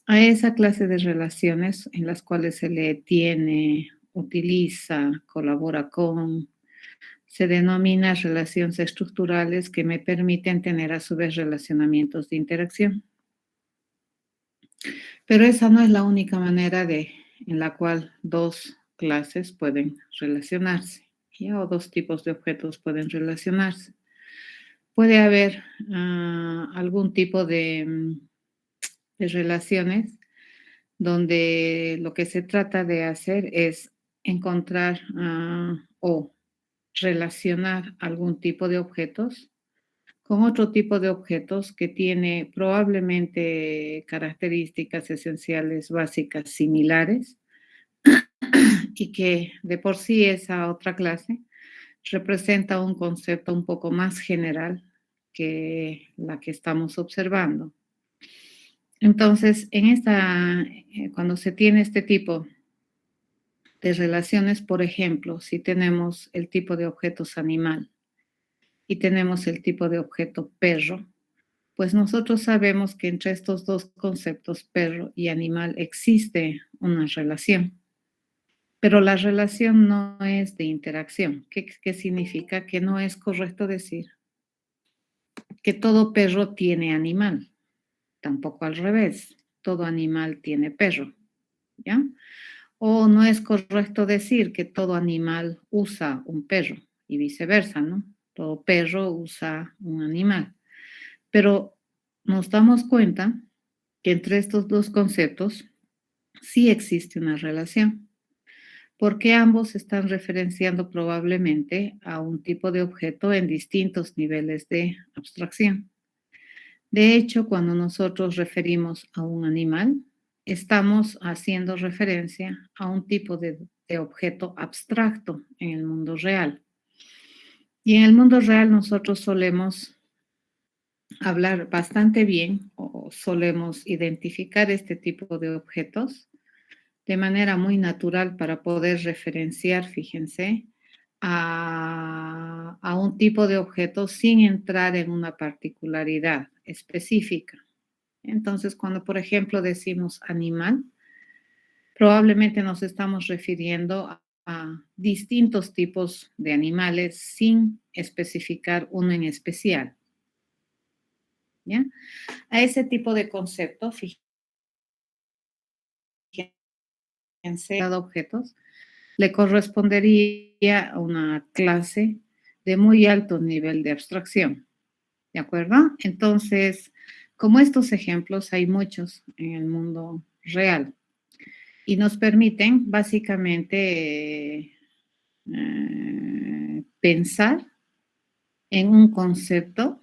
A esa clase de relaciones en las cuales se le tiene, utiliza, colabora con, se denomina relaciones estructurales que me permiten tener a su vez relacionamientos de interacción. Pero esa no es la única manera en la cual dos clases pueden relacionarse, ¿ya? O dos tipos de objetos pueden relacionarse. Puede haber algún tipo de relaciones donde lo que se trata de hacer es encontrar o relacionar algún tipo de objetos con otro tipo de objetos que tiene probablemente características esenciales básicas similares y que de por sí esa otra clase representa un concepto un poco más general que la que estamos observando. Entonces, cuando se tiene este tipo de relaciones, por ejemplo, si tenemos el tipo de objetos animal y tenemos el tipo de objeto perro, pues nosotros sabemos que entre estos dos conceptos, perro y animal, existe una relación, pero la relación no es de interacción. ¿Qué significa? Que no es correcto decir que todo perro tiene animal, tampoco al revés, todo animal tiene perro, ¿ya? O no es correcto decir que todo animal usa un perro y viceversa, ¿no? Todo perro usa un animal. Pero nos damos cuenta que entre estos dos conceptos sí existe una relación, porque ambos están referenciando probablemente a un tipo de objeto en distintos niveles de abstracción. De hecho, cuando nosotros referimos a un animal, estamos haciendo referencia a un tipo de objeto abstracto en el mundo real. Y en el mundo real nosotros solemos hablar bastante bien o solemos identificar este tipo de objetos de manera muy natural para poder referenciar, fíjense, a un tipo de objeto sin entrar en una particularidad específica. Entonces, cuando, por ejemplo, decimos animal, probablemente nos estamos refiriendo a distintos tipos de animales sin especificar uno en especial, ¿ya? A ese tipo de concepto, fíjense, cada objetos le correspondería a una clase de muy alto nivel de abstracción, ¿de acuerdo? Entonces, como estos ejemplos, hay muchos en el mundo real y nos permiten básicamente pensar en un concepto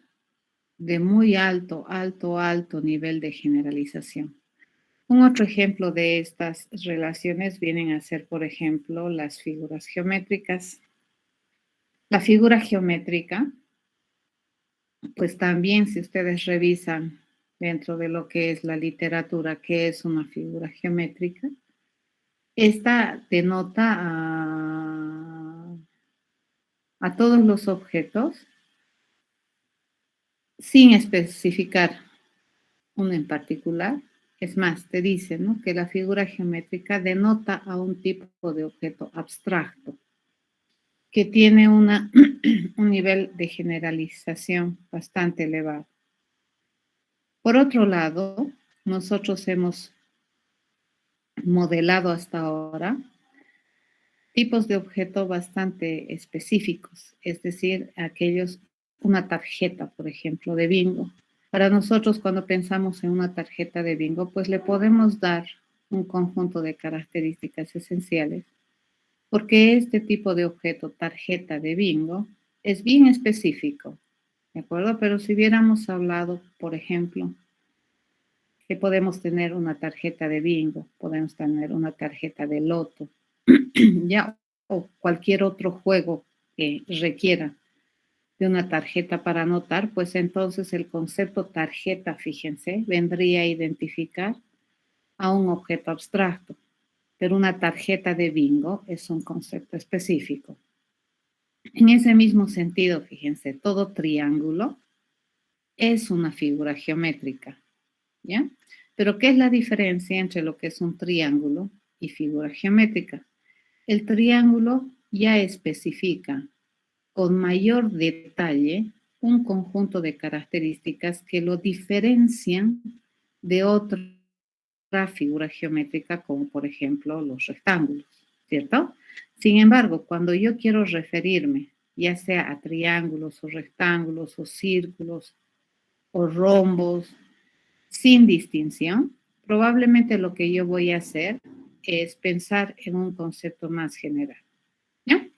de muy alto nivel de generalización. Un otro ejemplo de estas relaciones vienen a ser, por ejemplo, las figuras geométricas. La figura geométrica, pues también si ustedes revisan dentro de lo que es la literatura, qué es una figura geométrica, esta denota a todos los objetos sin especificar uno en particular. Es más, te dice, ¿no?, que la figura geométrica denota a un tipo de objeto abstracto que tiene un nivel de generalización bastante elevado. Por otro lado, nosotros hemos modelado hasta ahora tipos de objeto bastante específicos, es decir, una tarjeta, por ejemplo, de bingo. Para nosotros, cuando pensamos en una tarjeta de bingo, pues le podemos dar un conjunto de características esenciales, porque este tipo de objeto, tarjeta de bingo, es bien específico, ¿de acuerdo? Pero si hubiéramos hablado, por ejemplo, que podemos tener una tarjeta de bingo, podemos tener una tarjeta de loto, ya, o cualquier otro juego que requiera de una tarjeta para anotar, pues entonces el concepto tarjeta, fíjense, vendría a identificar a un objeto abstracto, pero una tarjeta de bingo es un concepto específico. En ese mismo sentido, fíjense, todo triángulo es una figura geométrica, ¿ya? Pero, ¿qué es la diferencia entre lo que es un triángulo y figura geométrica? El triángulo ya especifica con mayor detalle un conjunto de características que lo diferencian de otra figura geométrica, como por ejemplo los rectángulos, ¿cierto? Sin embargo, cuando yo quiero referirme ya sea a triángulos o rectángulos o círculos o rombos, sin distinción, probablemente lo que yo voy a hacer es pensar en un concepto más general, ¿ya?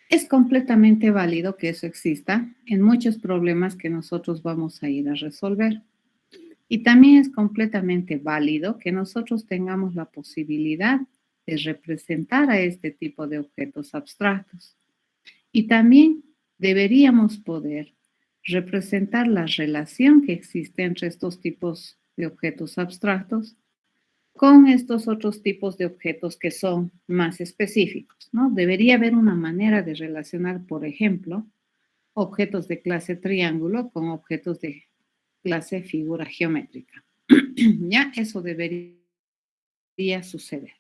Es completamente válido que eso exista en muchos problemas que nosotros vamos a ir a resolver. Y también es completamente válido que nosotros tengamos la posibilidad de representar a este tipo de objetos abstractos. Y también deberíamos poder representar la relación que existe entre estos tipos de objetos abstractos con estos otros tipos de objetos que son más específicos, ¿no? Debería haber una manera de relacionar, por ejemplo, objetos de clase triángulo con objetos de clase figura geométrica. Ya eso debería suceder.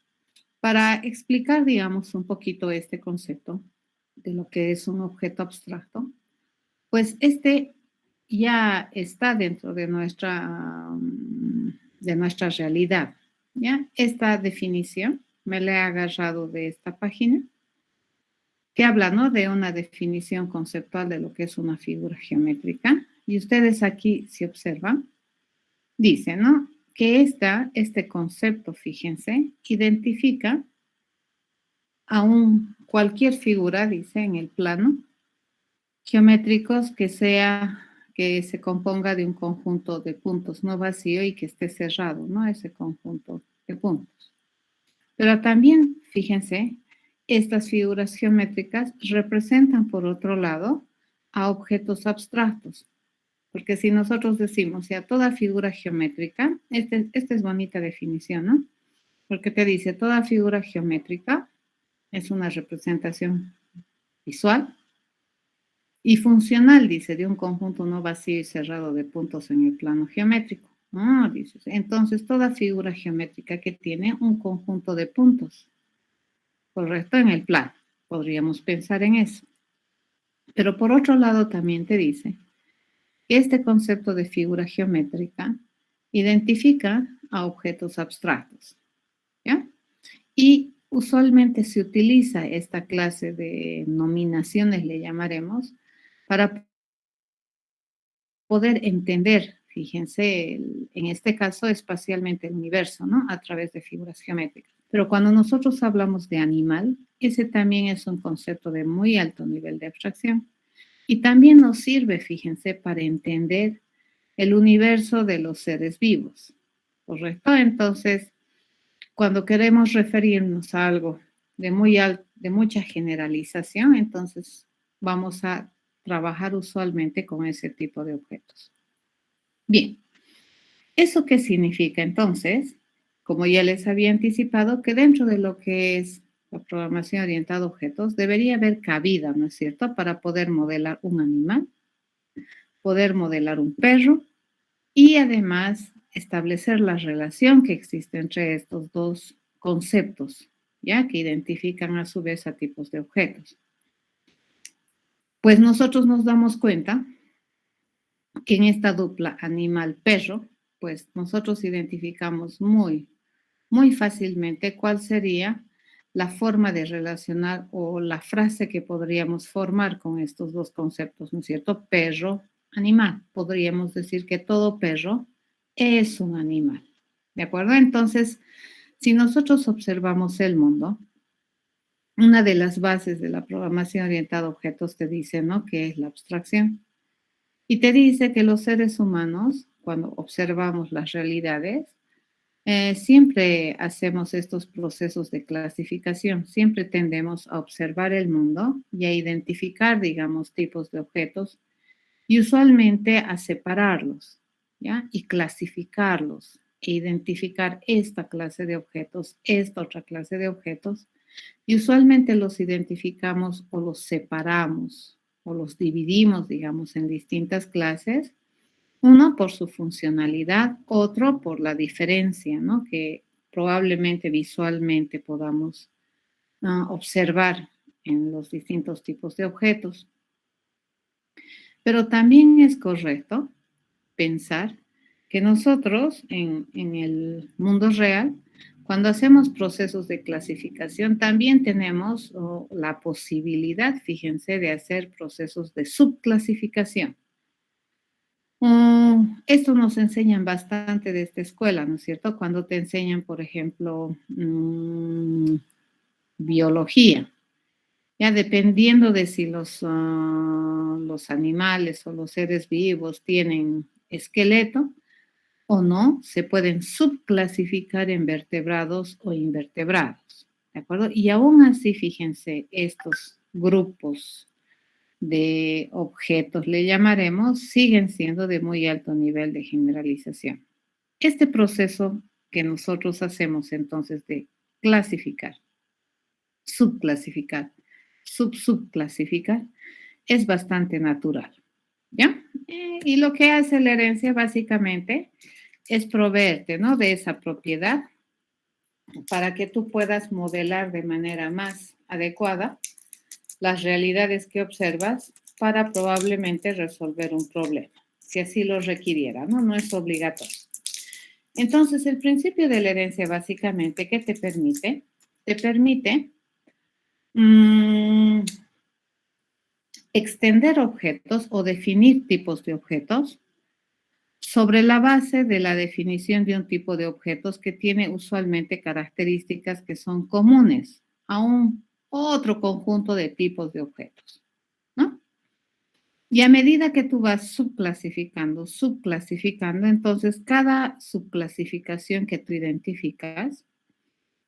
Para explicar, digamos, un poquito este concepto de lo que es un objeto abstracto, pues este ya está dentro de nuestra realidad. ¿Ya? Esta definición me la he agarrado de esta página que habla, ¿no?, de una definición conceptual de lo que es una figura geométrica. Y ustedes aquí, si observan, dice, ¿no?, que este concepto, fíjense, identifica a cualquier figura, dice, en el plano, geométricos que se componga de un conjunto de puntos no vacío y que esté cerrado, ¿no?, ese conjunto de puntos. Pero también, fíjense, estas figuras geométricas representan, por otro lado, a objetos abstractos. Porque si nosotros decimos, ya toda figura geométrica, esta es bonita definición, ¿no? Porque te dice, toda figura geométrica es una representación visual y funcional, dice, de un conjunto no vacío y cerrado de puntos en el plano geométrico. Ah, dices, entonces toda figura geométrica que tiene un conjunto de puntos, correcto, en el plano. Podríamos pensar en eso. Pero por otro lado también te dice que este concepto de figura geométrica identifica a objetos abstractos, ¿ya? Y usualmente se utiliza esta clase de nominaciones, le llamaremos, para poder entender, fíjense, en este caso espacialmente el universo, ¿no?, a través de figuras geométricas. Pero cuando nosotros hablamos de animal, ese también es un concepto de muy alto nivel de abstracción. Y también nos sirve, fíjense, para entender el universo de los seres vivos, ¿correcto? Entonces, cuando queremos referirnos a algo de mucha generalización, entonces vamos a trabajar usualmente con ese tipo de objetos. Bien, ¿eso qué significa entonces? Como ya les había anticipado, que dentro de lo que es la programación orientada a objetos, debería haber cabida, ¿no es cierto?, para poder modelar un animal, poder modelar un perro y además establecer la relación que existe entre estos dos conceptos, ya que identifican a su vez a tipos de objetos. Pues nosotros nos damos cuenta que en esta dupla animal-perro, pues nosotros identificamos muy fácilmente cuál sería la forma de relacionar o la frase que podríamos formar con estos dos conceptos, ¿no es cierto? Perro, animal. Podríamos decir que todo perro es un animal, ¿de acuerdo? Entonces, si nosotros observamos el mundo, una de las bases de la programación orientada a objetos te dice, ¿no?, que es la abstracción. Y te dice que los seres humanos, cuando observamos las realidades, siempre hacemos estos procesos de clasificación, siempre tendemos a observar el mundo y a identificar, digamos, tipos de objetos y usualmente a separarlos, ¿ya? Y clasificarlos e identificar esta clase de objetos, esta otra clase de objetos, y usualmente los identificamos o los separamos o los dividimos, digamos, en distintas clases Uno por su funcionalidad, otro por la diferencia, ¿no? Que probablemente visualmente podamos observar en los distintos tipos de objetos. Pero también es correcto pensar que nosotros en el mundo real, cuando hacemos procesos de clasificación, también tenemos la posibilidad, fíjense, de hacer procesos de subclasificación. Esto nos enseñan bastante de esta escuela, ¿no es cierto? Cuando te enseñan, por ejemplo, biología. Ya dependiendo de si los animales o los seres vivos tienen esqueleto o no, se pueden subclasificar en vertebrados o invertebrados. ¿De acuerdo? Y aún así, fíjense, estos grupos de objetos, le llamaremos, siguen siendo de muy alto nivel de generalización. Este proceso que nosotros hacemos entonces de clasificar, subclasificar, subclasificar, es bastante natural, ¿ya? Y lo que hace la herencia básicamente es proveerte, ¿no? De esa propiedad para que tú puedas modelar de manera más adecuada las realidades que observas para probablemente resolver un problema, si así lo requiriera, ¿no? No es obligatorio. Entonces, el principio de la herencia básicamente, ¿qué te permite? Te permite extender objetos o definir tipos de objetos sobre la base de la definición de un tipo de objetos que tiene usualmente características que son comunes a un otro conjunto de tipos de objetos, ¿no? Y a medida que tú vas subclasificando, entonces cada subclasificación que tú identificas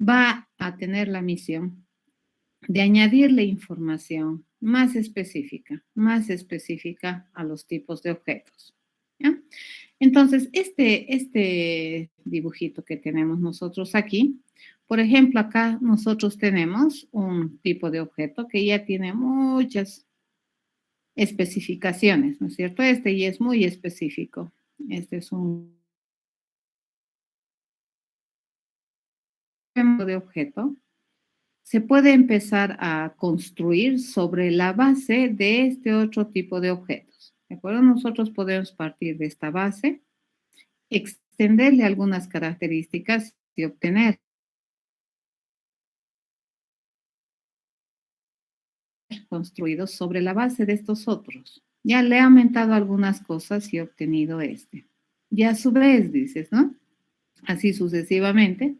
va a tener la misión de añadirle información más específica a los tipos de objetos. ¿Ya? Entonces, este dibujito que tenemos nosotros aquí, por ejemplo, acá nosotros tenemos un tipo de objeto que ya tiene muchas especificaciones, ¿no es cierto? Este ya es muy específico. Este es un ejemplo de objeto. Se puede empezar a construir sobre la base de este otro tipo de objetos. ¿De acuerdo? Nosotros podemos partir de esta base, extenderle algunas características y obtener construidos sobre la base de estos otros. Ya le he aumentado algunas cosas y he obtenido este. Y a su vez, dices, ¿no? Así sucesivamente.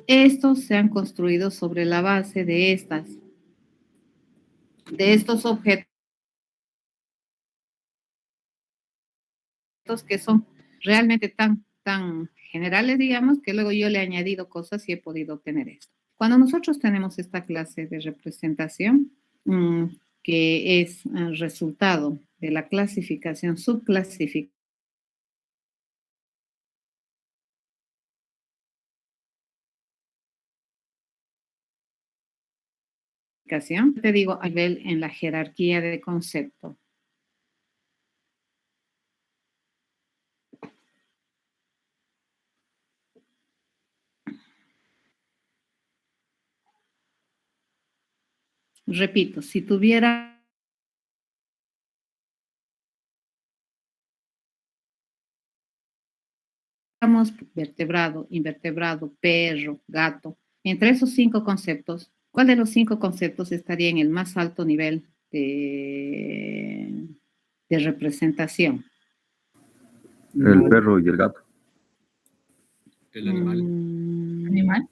Estos se han construido sobre la base de estos objetos que son realmente tan generales, digamos, que luego yo le he añadido cosas y he podido obtener esto. Cuando nosotros tenemos esta clase de representación, que es el resultado de la clasificación, subclasificación, te digo, a nivel en la jerarquía de concepto. Repito, si tuviera vertebrado, invertebrado, perro, gato, entre esos 5 conceptos, ¿cuál de los 5 conceptos estaría en el más alto nivel de representación? El perro y el gato. El animal. Animal.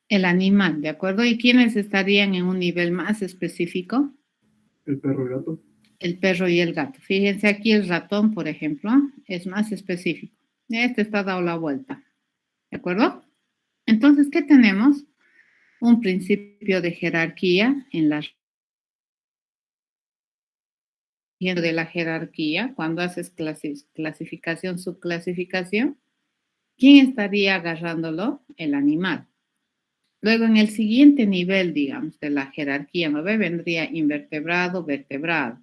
El animal, ¿de acuerdo? ¿Y quiénes estarían en un nivel más específico? El perro y el gato. El perro y el gato. Fíjense aquí el ratón, por ejemplo, es más específico. Este está dado la vuelta. ¿De acuerdo? Entonces, ¿qué tenemos? Un principio de jerarquía en la de la jerarquía, cuando haces clasificación, subclasificación, ¿quién estaría agarrándolo? El animal. Luego, en el siguiente nivel, digamos, de la jerarquía, ¿no ve? Vendría invertebrado, vertebrado.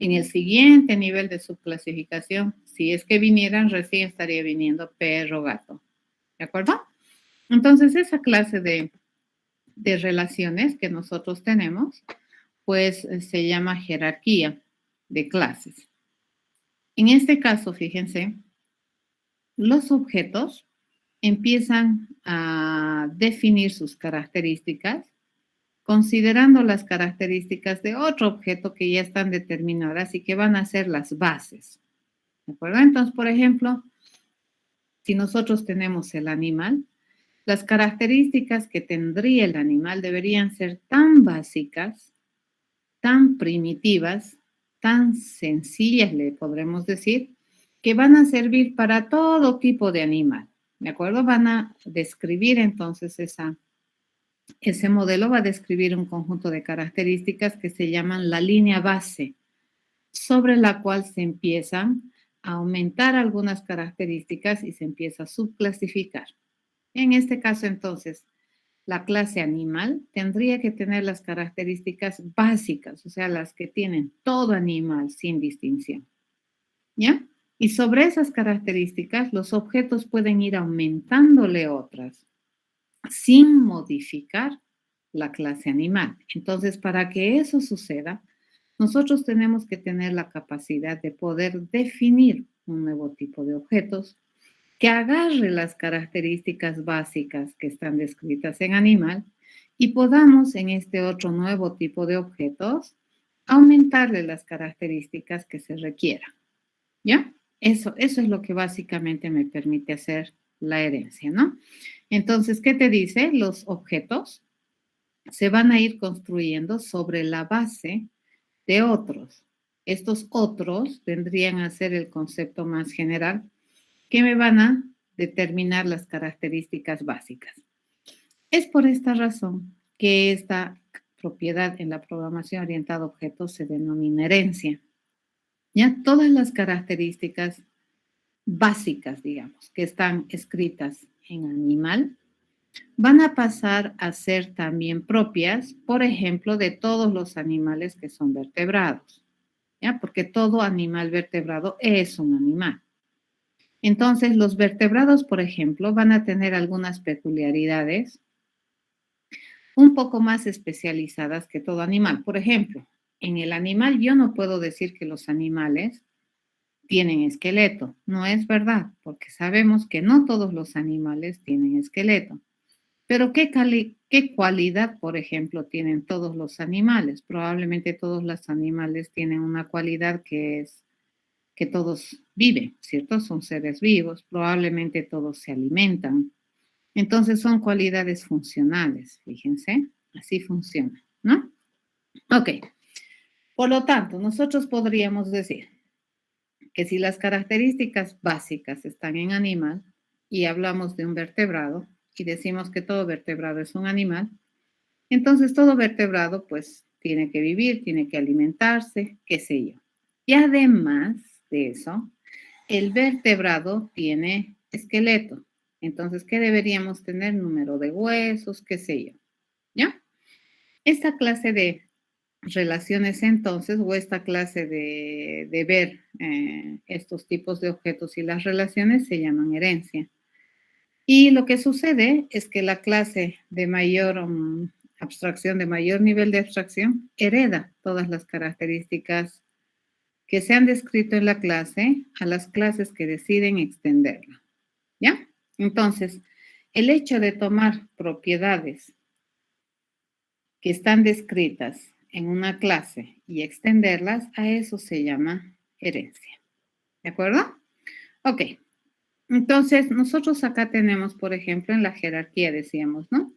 En el siguiente nivel de subclasificación, si es que vinieran, recién estaría viniendo perro, gato. ¿De acuerdo? Entonces, esa clase de relaciones que nosotros tenemos, pues se llama jerarquía de clases. En este caso, fíjense, los objetos empiezan a definir sus características considerando las características de otro objeto que ya están determinadas y que van a ser las bases. ¿De acuerdo? Entonces, por ejemplo, si nosotros tenemos el animal, las características que tendría el animal deberían ser tan básicas, tan primitivas, tan sencillas, le podremos decir, que van a servir para todo tipo de animal. ¿De acuerdo? Van a describir entonces ese modelo va a describir un conjunto de características que se llaman la línea base, sobre la cual se empiezan a aumentar algunas características y se empieza a subclasificar. En este caso, entonces, la clase animal tendría que tener las características básicas, o sea, las que tienen todo animal sin distinción. ¿Ya? Y sobre esas características, los objetos pueden ir aumentándole otras sin modificar la clase animal. Entonces, para que eso suceda, nosotros tenemos que tener la capacidad de poder definir un nuevo tipo de objetos que agarre las características básicas que están descritas en animal y podamos en este otro nuevo tipo de objetos aumentarle las características que se requieran. ¿Ya? Eso es lo que básicamente me permite hacer la herencia, ¿no? Entonces, ¿qué te dice? Los objetos se van a ir construyendo sobre la base de otros. Estos otros vendrían a ser el concepto más general que me van a determinar las características básicas. Es por esta razón que esta propiedad en la programación orientada a objetos se denomina herencia. Ya todas las características básicas, digamos, que están escritas en animal, van a pasar a ser también propias, por ejemplo, de todos los animales que son vertebrados, ¿ya? Porque todo animal vertebrado es un animal. Entonces, los vertebrados, por ejemplo, van a tener algunas peculiaridades un poco más especializadas que todo animal. Por ejemplo, en el animal yo no puedo decir que los animales tienen esqueleto. No es verdad, porque sabemos que no todos los animales tienen esqueleto. Pero ¿qué cualidad, por ejemplo, tienen todos los animales? Probablemente todos los animales tienen una cualidad que es que todos viven, ¿cierto? Son seres vivos, probablemente todos se alimentan. Entonces son cualidades funcionales, fíjense, así funciona, ¿no? Ok, por lo tanto, nosotros podríamos decir que si las características básicas están en animal y hablamos de un vertebrado y decimos que todo vertebrado es un animal, entonces todo vertebrado pues tiene que vivir, tiene que alimentarse, qué sé yo. Y además de eso, el vertebrado tiene esqueleto. Entonces, ¿qué deberíamos tener? Número de huesos, qué sé yo. ¿Ya? Esta clase de relaciones entonces, o esta clase de ver estos tipos de objetos y las relaciones se llaman herencia. Y lo que sucede es que la clase de mayor abstracción, de mayor nivel de abstracción, hereda todas las características que se han descrito en la clase a las clases que deciden extenderla. ¿Ya? Entonces, el hecho de tomar propiedades que están descritas en una clase y extenderlas, a eso se llama herencia. ¿De acuerdo? Ok. Entonces, nosotros acá tenemos, por ejemplo, en la jerarquía decíamos, ¿no?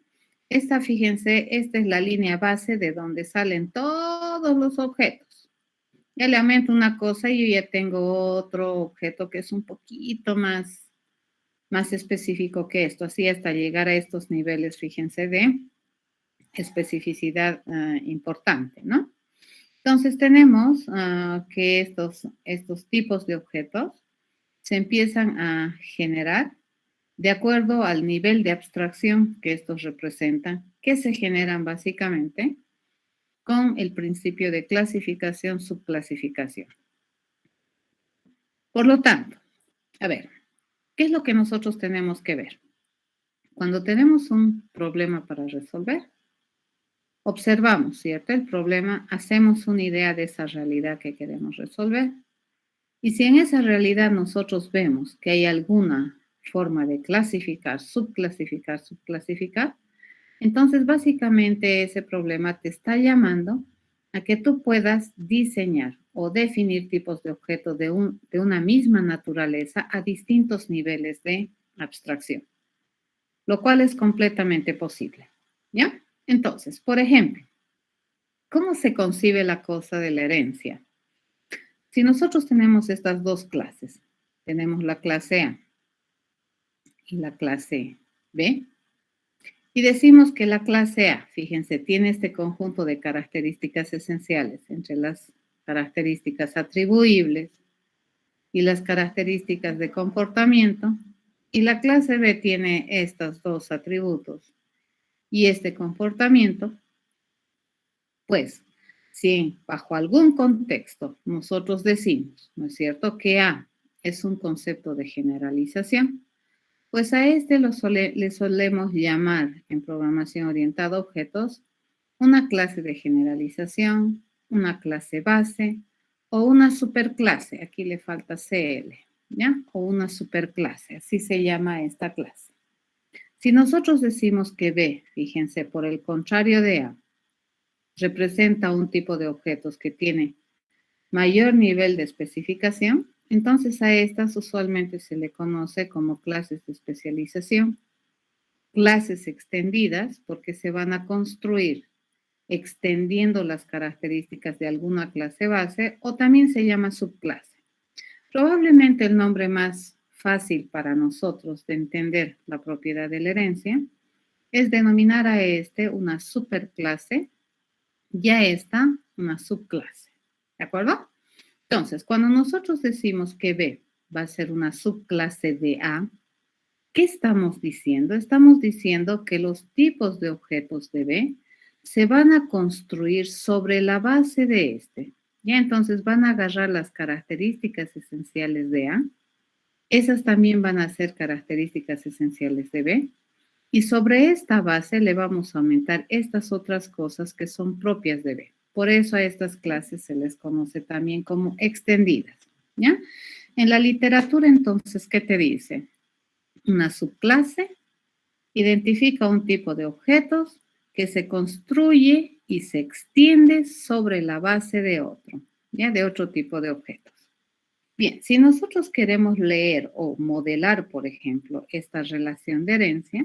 Esta, fíjense, esta es la línea base de donde salen todos los objetos. Ya le aumento una cosa y yo ya tengo otro objeto que es un poquito más específico que esto, así hasta llegar a estos niveles, fíjense, de especificidad importante, ¿no? Entonces tenemos que estos tipos de objetos se empiezan a generar de acuerdo al nivel de abstracción que estos representan, que se generan básicamente con el principio de clasificación, subclasificación. Por lo tanto, a ver, ¿qué es lo que nosotros tenemos que ver? Cuando tenemos un problema para resolver, observamos, ¿cierto? El problema, hacemos una idea de esa realidad que queremos resolver. Y si en esa realidad nosotros vemos que hay alguna forma de clasificar, subclasificar, entonces básicamente ese problema te está llamando a que tú puedas diseñar o definir tipos de objetos de una misma naturaleza a distintos niveles de abstracción, lo cual es completamente posible, ¿ya? Entonces, por ejemplo, ¿cómo se concibe la cosa de la herencia? Si nosotros tenemos estas dos clases, tenemos la clase A y la clase B, y decimos que la clase A, fíjense, tiene este conjunto de características esenciales entre las características atribuibles y las características de comportamiento, y la clase B tiene estos dos atributos y este comportamiento, pues, si bajo algún contexto nosotros decimos, ¿no es cierto?, que A es un concepto de generalización, pues a este le solemos llamar en programación orientada a objetos una clase de generalización, una clase base o una superclase. Aquí le falta CL, ¿ya? O una superclase, así se llama esta clase. Si nosotros decimos que B, fíjense, por el contrario de A, representa un tipo de objetos que tiene mayor nivel de especificación, entonces a estas usualmente se le conoce como clases de especialización, clases extendidas, porque se van a construir extendiendo las características de alguna clase base, o también se llama subclase. Probablemente el nombre más fácil para nosotros de entender la propiedad de la herencia es denominar a este una superclase y a esta una subclase. ¿De acuerdo? Entonces, cuando nosotros decimos que B va a ser una subclase de A, ¿qué estamos diciendo? Estamos diciendo que los tipos de objetos de B se van a construir sobre la base de este. Ya entonces van a agarrar las características esenciales de A. Esas también van a ser características esenciales de B. Y sobre esta base le vamos a aumentar estas otras cosas que son propias de B. Por eso a estas clases se les conoce también como extendidas, ¿ya? En la literatura, entonces, ¿qué te dice? Una subclase identifica un tipo de objetos que se construye y se extiende sobre la base de otro, ¿ya? De otro tipo de objetos. Bien, si nosotros queremos leer o modelar, por ejemplo, esta relación de herencia,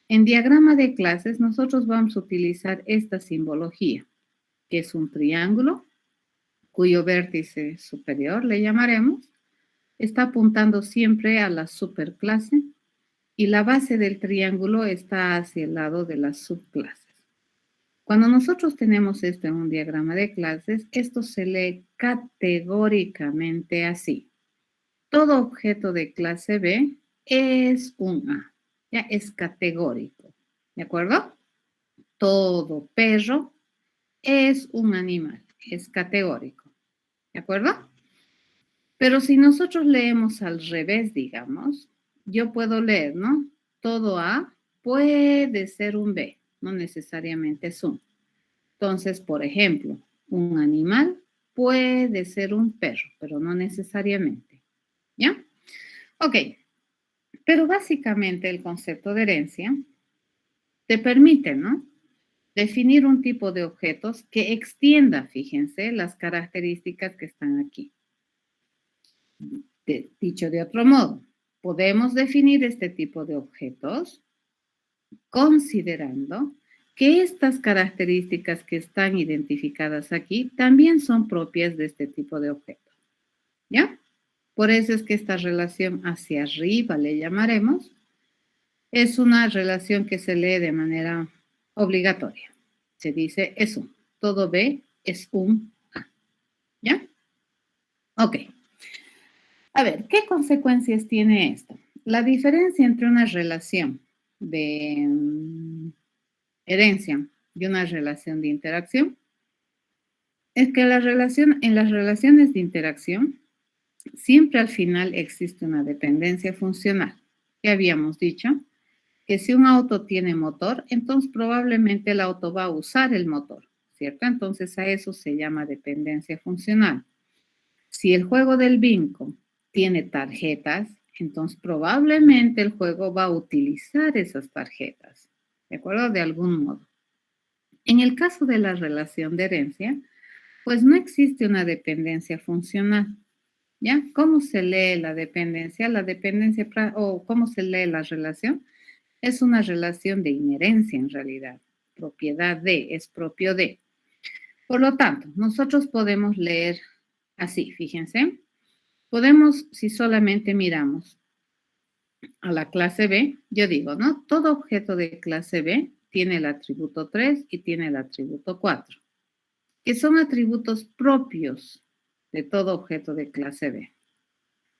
en diagrama de clases nosotros vamos a utilizar esta simbología, que es un triángulo, cuyo vértice superior, le llamaremos, está apuntando siempre a la superclase y la base del triángulo está hacia el lado de las subclases. Cuando nosotros tenemos esto en un diagrama de clases, esto se lee categóricamente así. Todo objeto de clase B es un A, ya es categórico, ¿de acuerdo? Todo perro es un animal, es categórico, ¿de acuerdo? Pero si nosotros leemos al revés, digamos, yo puedo leer, ¿no? Todo A puede ser un B, no necesariamente es un. Entonces, por ejemplo, un animal puede ser un perro, pero no necesariamente, ¿ya? Ok, pero básicamente el concepto de herencia te permite, ¿no?, definir un tipo de objetos que extienda, fíjense, las características que están aquí. Dicho de otro modo, podemos definir este tipo de objetos considerando que estas características que están identificadas aquí también son propias de este tipo de objetos, ¿ya? Por eso es que esta relación hacia arriba, le llamaremos, es una relación que se lee de manera obligatoria. Se dice es un. Todo B es un A. ¿Ya? Ok. A ver, ¿qué consecuencias tiene esto? La diferencia entre una relación de herencia y una relación de interacción Es que en las relaciones de interacción, siempre al final existe una dependencia funcional. Ya habíamos dicho que si un auto tiene motor, entonces probablemente el auto va a usar el motor, ¿cierto? Entonces a eso se llama dependencia funcional. Si el juego del bingo tiene tarjetas, entonces probablemente el juego va a utilizar esas tarjetas, ¿de acuerdo? De algún modo. En el caso de la relación de herencia, pues no existe una dependencia funcional. ¿Ya? ¿Cómo se lee la dependencia? O cómo se lee la relación es una relación de inherencia en realidad. Propiedad de, es propio de. Por lo tanto, nosotros podemos leer así, fíjense. Podemos, si solamente miramos a la clase B, yo digo, ¿no? Todo objeto de clase B tiene el atributo 3 y tiene el atributo 4, que son atributos propios de todo objeto de clase B.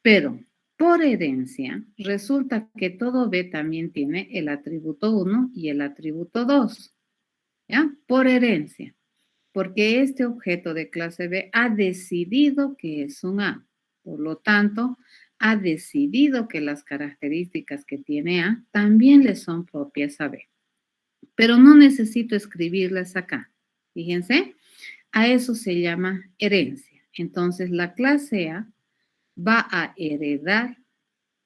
Pero por herencia, resulta que todo B también tiene el atributo 1 y el atributo 2, ¿ya? Por herencia, porque este objeto de clase B ha decidido que es un A. Por lo tanto, ha decidido que las características que tiene A también le son propias a B. Pero no necesito escribirlas acá. Fíjense, a eso se llama herencia. Entonces, la clase A va a heredar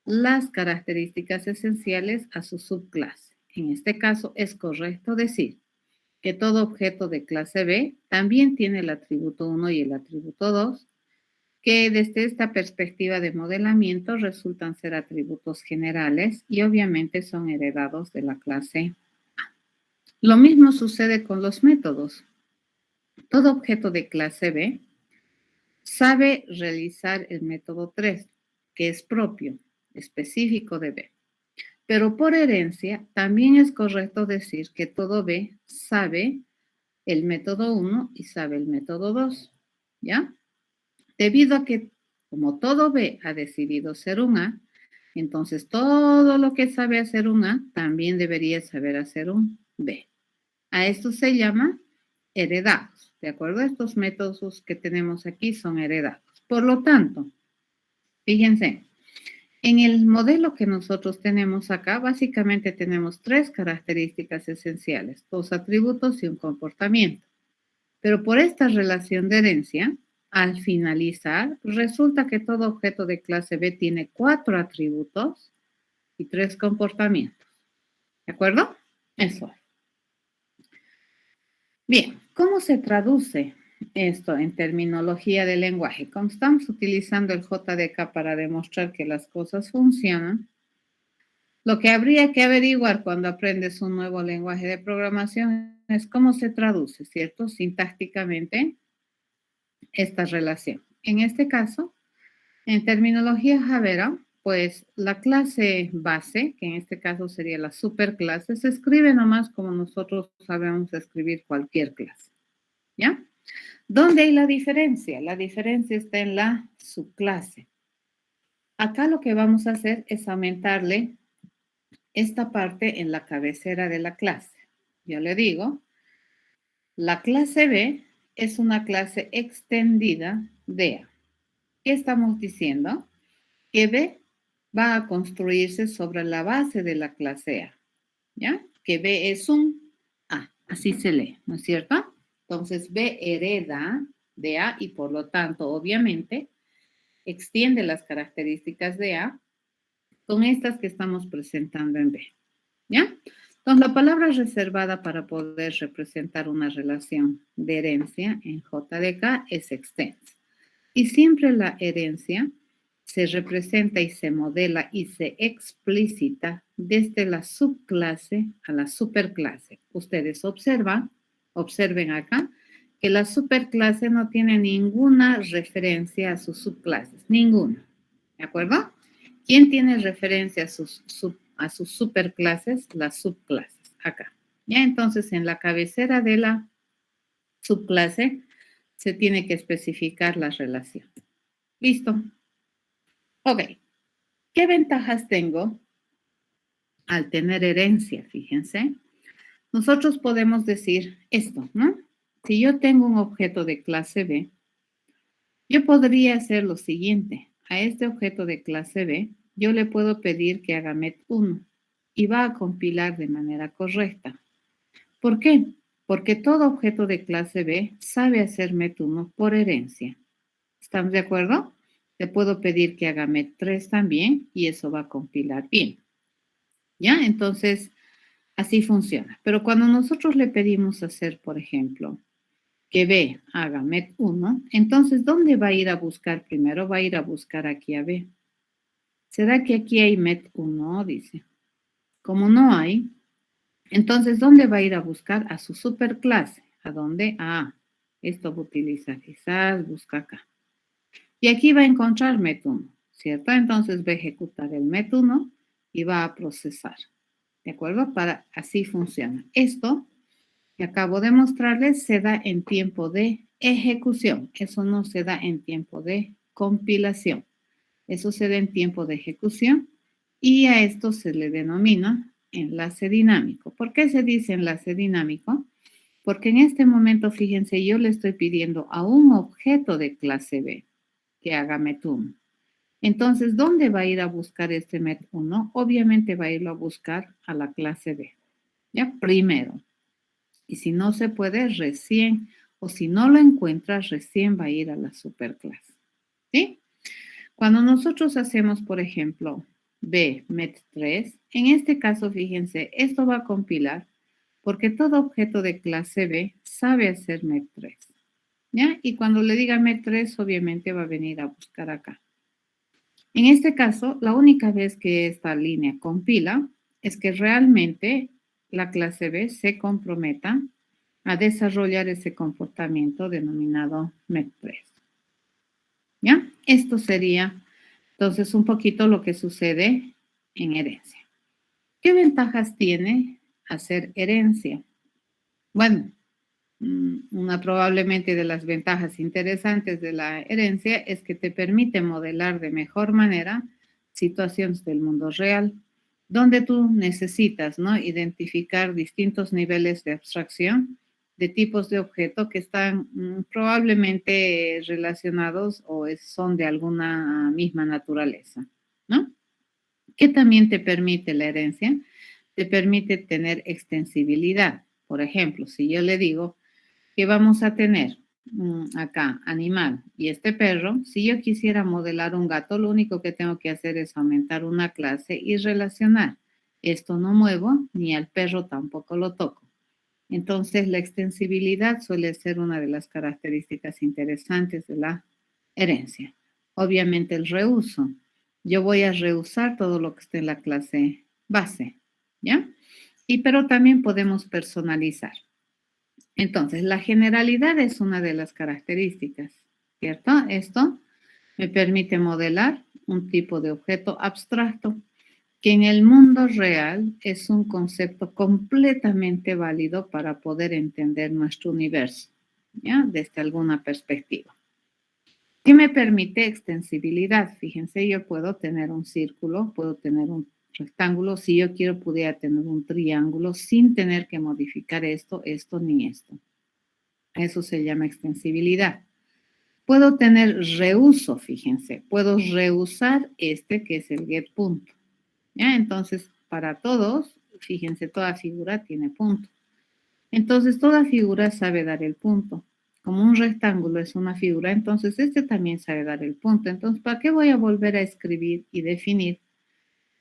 las características esenciales a su subclase. En este caso, es correcto decir que todo objeto de clase B también tiene el atributo 1 y el atributo 2, que desde esta perspectiva de modelamiento resultan ser atributos generales y obviamente son heredados de la clase A. Lo mismo sucede con los métodos. Todo objeto de clase B sabe realizar el método 3, que es propio, específico de B. Pero por herencia, también es correcto decir que todo B sabe el método 1 y sabe el método 2, ¿ya? Debido a que, como todo B ha decidido ser un A, entonces todo lo que sabe hacer un A también debería saber hacer un B. A esto se llama heredados, ¿de acuerdo? Estos métodos que tenemos aquí son heredados. Por lo tanto, fíjense, en el modelo que nosotros tenemos acá, básicamente tenemos 3 características esenciales, 2 atributos y un comportamiento. Pero por esta relación de herencia, al finalizar, resulta que todo objeto de clase B tiene 4 atributos y 3 comportamientos. ¿De acuerdo? Eso. Bien, ¿cómo se traduce esto en terminología del lenguaje? Como estamos utilizando el JDK para demostrar que las cosas funcionan, lo que habría que averiguar cuando aprendes un nuevo lenguaje de programación es cómo se traduce, ¿cierto? Sintácticamente esta relación. En este caso, en terminología Java, pues la clase base, que en este caso sería la superclase, se escribe nomás como nosotros sabemos escribir cualquier clase, ¿ya? ¿Dónde hay la diferencia? La diferencia está en la subclase. Acá lo que vamos a hacer es aumentarle esta parte en la cabecera de la clase. Yo le digo, la clase B es una clase extendida de A. ¿Qué estamos diciendo? Que B va a construirse sobre la base de la clase A, ¿ya? Que B es un A, así se lee, ¿no es cierto? Entonces, B hereda de A y por lo tanto, obviamente, extiende las características de A con estas que estamos presentando en B, ¿ya? Entonces, la palabra reservada para poder representar una relación de herencia en JDK es extensa. Y siempre la herencia se representa y se modela y se explicita desde la subclase a la superclase. Ustedes observen acá, que la superclase no tiene ninguna referencia a sus subclases, ninguna. ¿De acuerdo? ¿Quién tiene referencia a sus superclases? Las subclases, acá. Ya entonces en la cabecera de la subclase se tiene que especificar la relación. ¿Listo? Ok. ¿Qué ventajas tengo al tener herencia? Fíjense. Nosotros podemos decir esto, ¿no? si yo tengo un objeto de clase B, yo podría hacer lo siguiente. A este objeto de clase B, yo le puedo pedir que haga MET1 y va a compilar de manera correcta. ¿Por qué? Porque todo objeto de clase B sabe hacer MET1 por herencia. ¿Estamos de acuerdo? Le puedo pedir que haga MET3 también y eso va a compilar bien. ¿Ya? Entonces, así funciona. Pero cuando nosotros le pedimos hacer, por ejemplo, que B haga MET1, entonces, ¿dónde va a ir a buscar primero? Va a ir a buscar aquí a B. ¿Será que aquí hay MET1? Dice. Como no hay, entonces, ¿dónde va a ir a buscar? A su superclase. ¿A dónde? Esto va a utilizar quizás, busca acá. Y aquí va a encontrar MET1, ¿cierto? Entonces va a ejecutar el MET1 y va a procesar. ¿De acuerdo? Así funciona. Esto que acabo de mostrarles se da en tiempo de ejecución. Eso no se da en tiempo de compilación. Eso se da en tiempo de ejecución y a esto se le denomina enlace dinámico. ¿Por qué se dice enlace dinámico? Porque en este momento, fíjense, yo le estoy pidiendo a un objeto de clase B que haga MET1. Entonces, ¿dónde va a ir a buscar este MET1? Obviamente va a irlo a buscar a la clase B. ¿Ya? Primero. Y si no se puede, recién, o si no lo encuentras, recién va a ir a la superclase. ¿Sí? Cuando nosotros hacemos, por ejemplo, B, MET3, en este caso, fíjense, esto va a compilar porque todo objeto de clase B sabe hacer MET3. ¿Ya? Y cuando le diga MET3, obviamente va a venir a buscar acá. En este caso, la única vez que esta línea compila es que realmente la clase B se comprometa a desarrollar ese comportamiento denominado MET3. ¿Ya? Esto sería entonces un poquito lo que sucede en herencia. ¿Qué ventajas tiene hacer herencia? Bueno, una probablemente de las ventajas interesantes de la herencia es que te permite modelar de mejor manera situaciones del mundo real, donde tú necesitas, ¿no?, identificar distintos niveles de abstracción de tipos de objeto que están probablemente relacionados o son de alguna misma naturaleza, ¿no? ¿Qué también te permite la herencia? Te permite tener extensibilidad. Por ejemplo, si yo le digo que vamos a tener acá animal y este perro, si yo quisiera modelar un gato, lo único que tengo que hacer es aumentar una clase y relacionar. Esto no muevo, ni al perro tampoco lo toco. Entonces, la extensibilidad suele ser una de las características interesantes de la herencia. Obviamente, el reuso. Yo voy a reusar todo lo que esté en la clase base, ¿ya? Pero también podemos personalizar. Entonces, la generalidad es una de las características, ¿cierto? Esto me permite modelar un tipo de objeto abstracto que en el mundo real es un concepto completamente válido para poder entender nuestro universo, ¿ya? Desde alguna perspectiva. ¿Qué me permite extensibilidad? Fíjense, yo puedo tener un círculo, puedo tener un rectángulo, si yo quiero, pudiera tener un triángulo sin tener que modificar esto, ni esto. Eso se llama extensibilidad. Puedo tener reuso, fíjense, puedo reusar este que es el get punto. ¿Ya? Entonces, para todos, fíjense, toda figura tiene punto. Entonces, toda figura sabe dar el punto. Como un rectángulo es una figura, entonces este también sabe dar el punto. Entonces, ¿para qué voy a volver a escribir y definir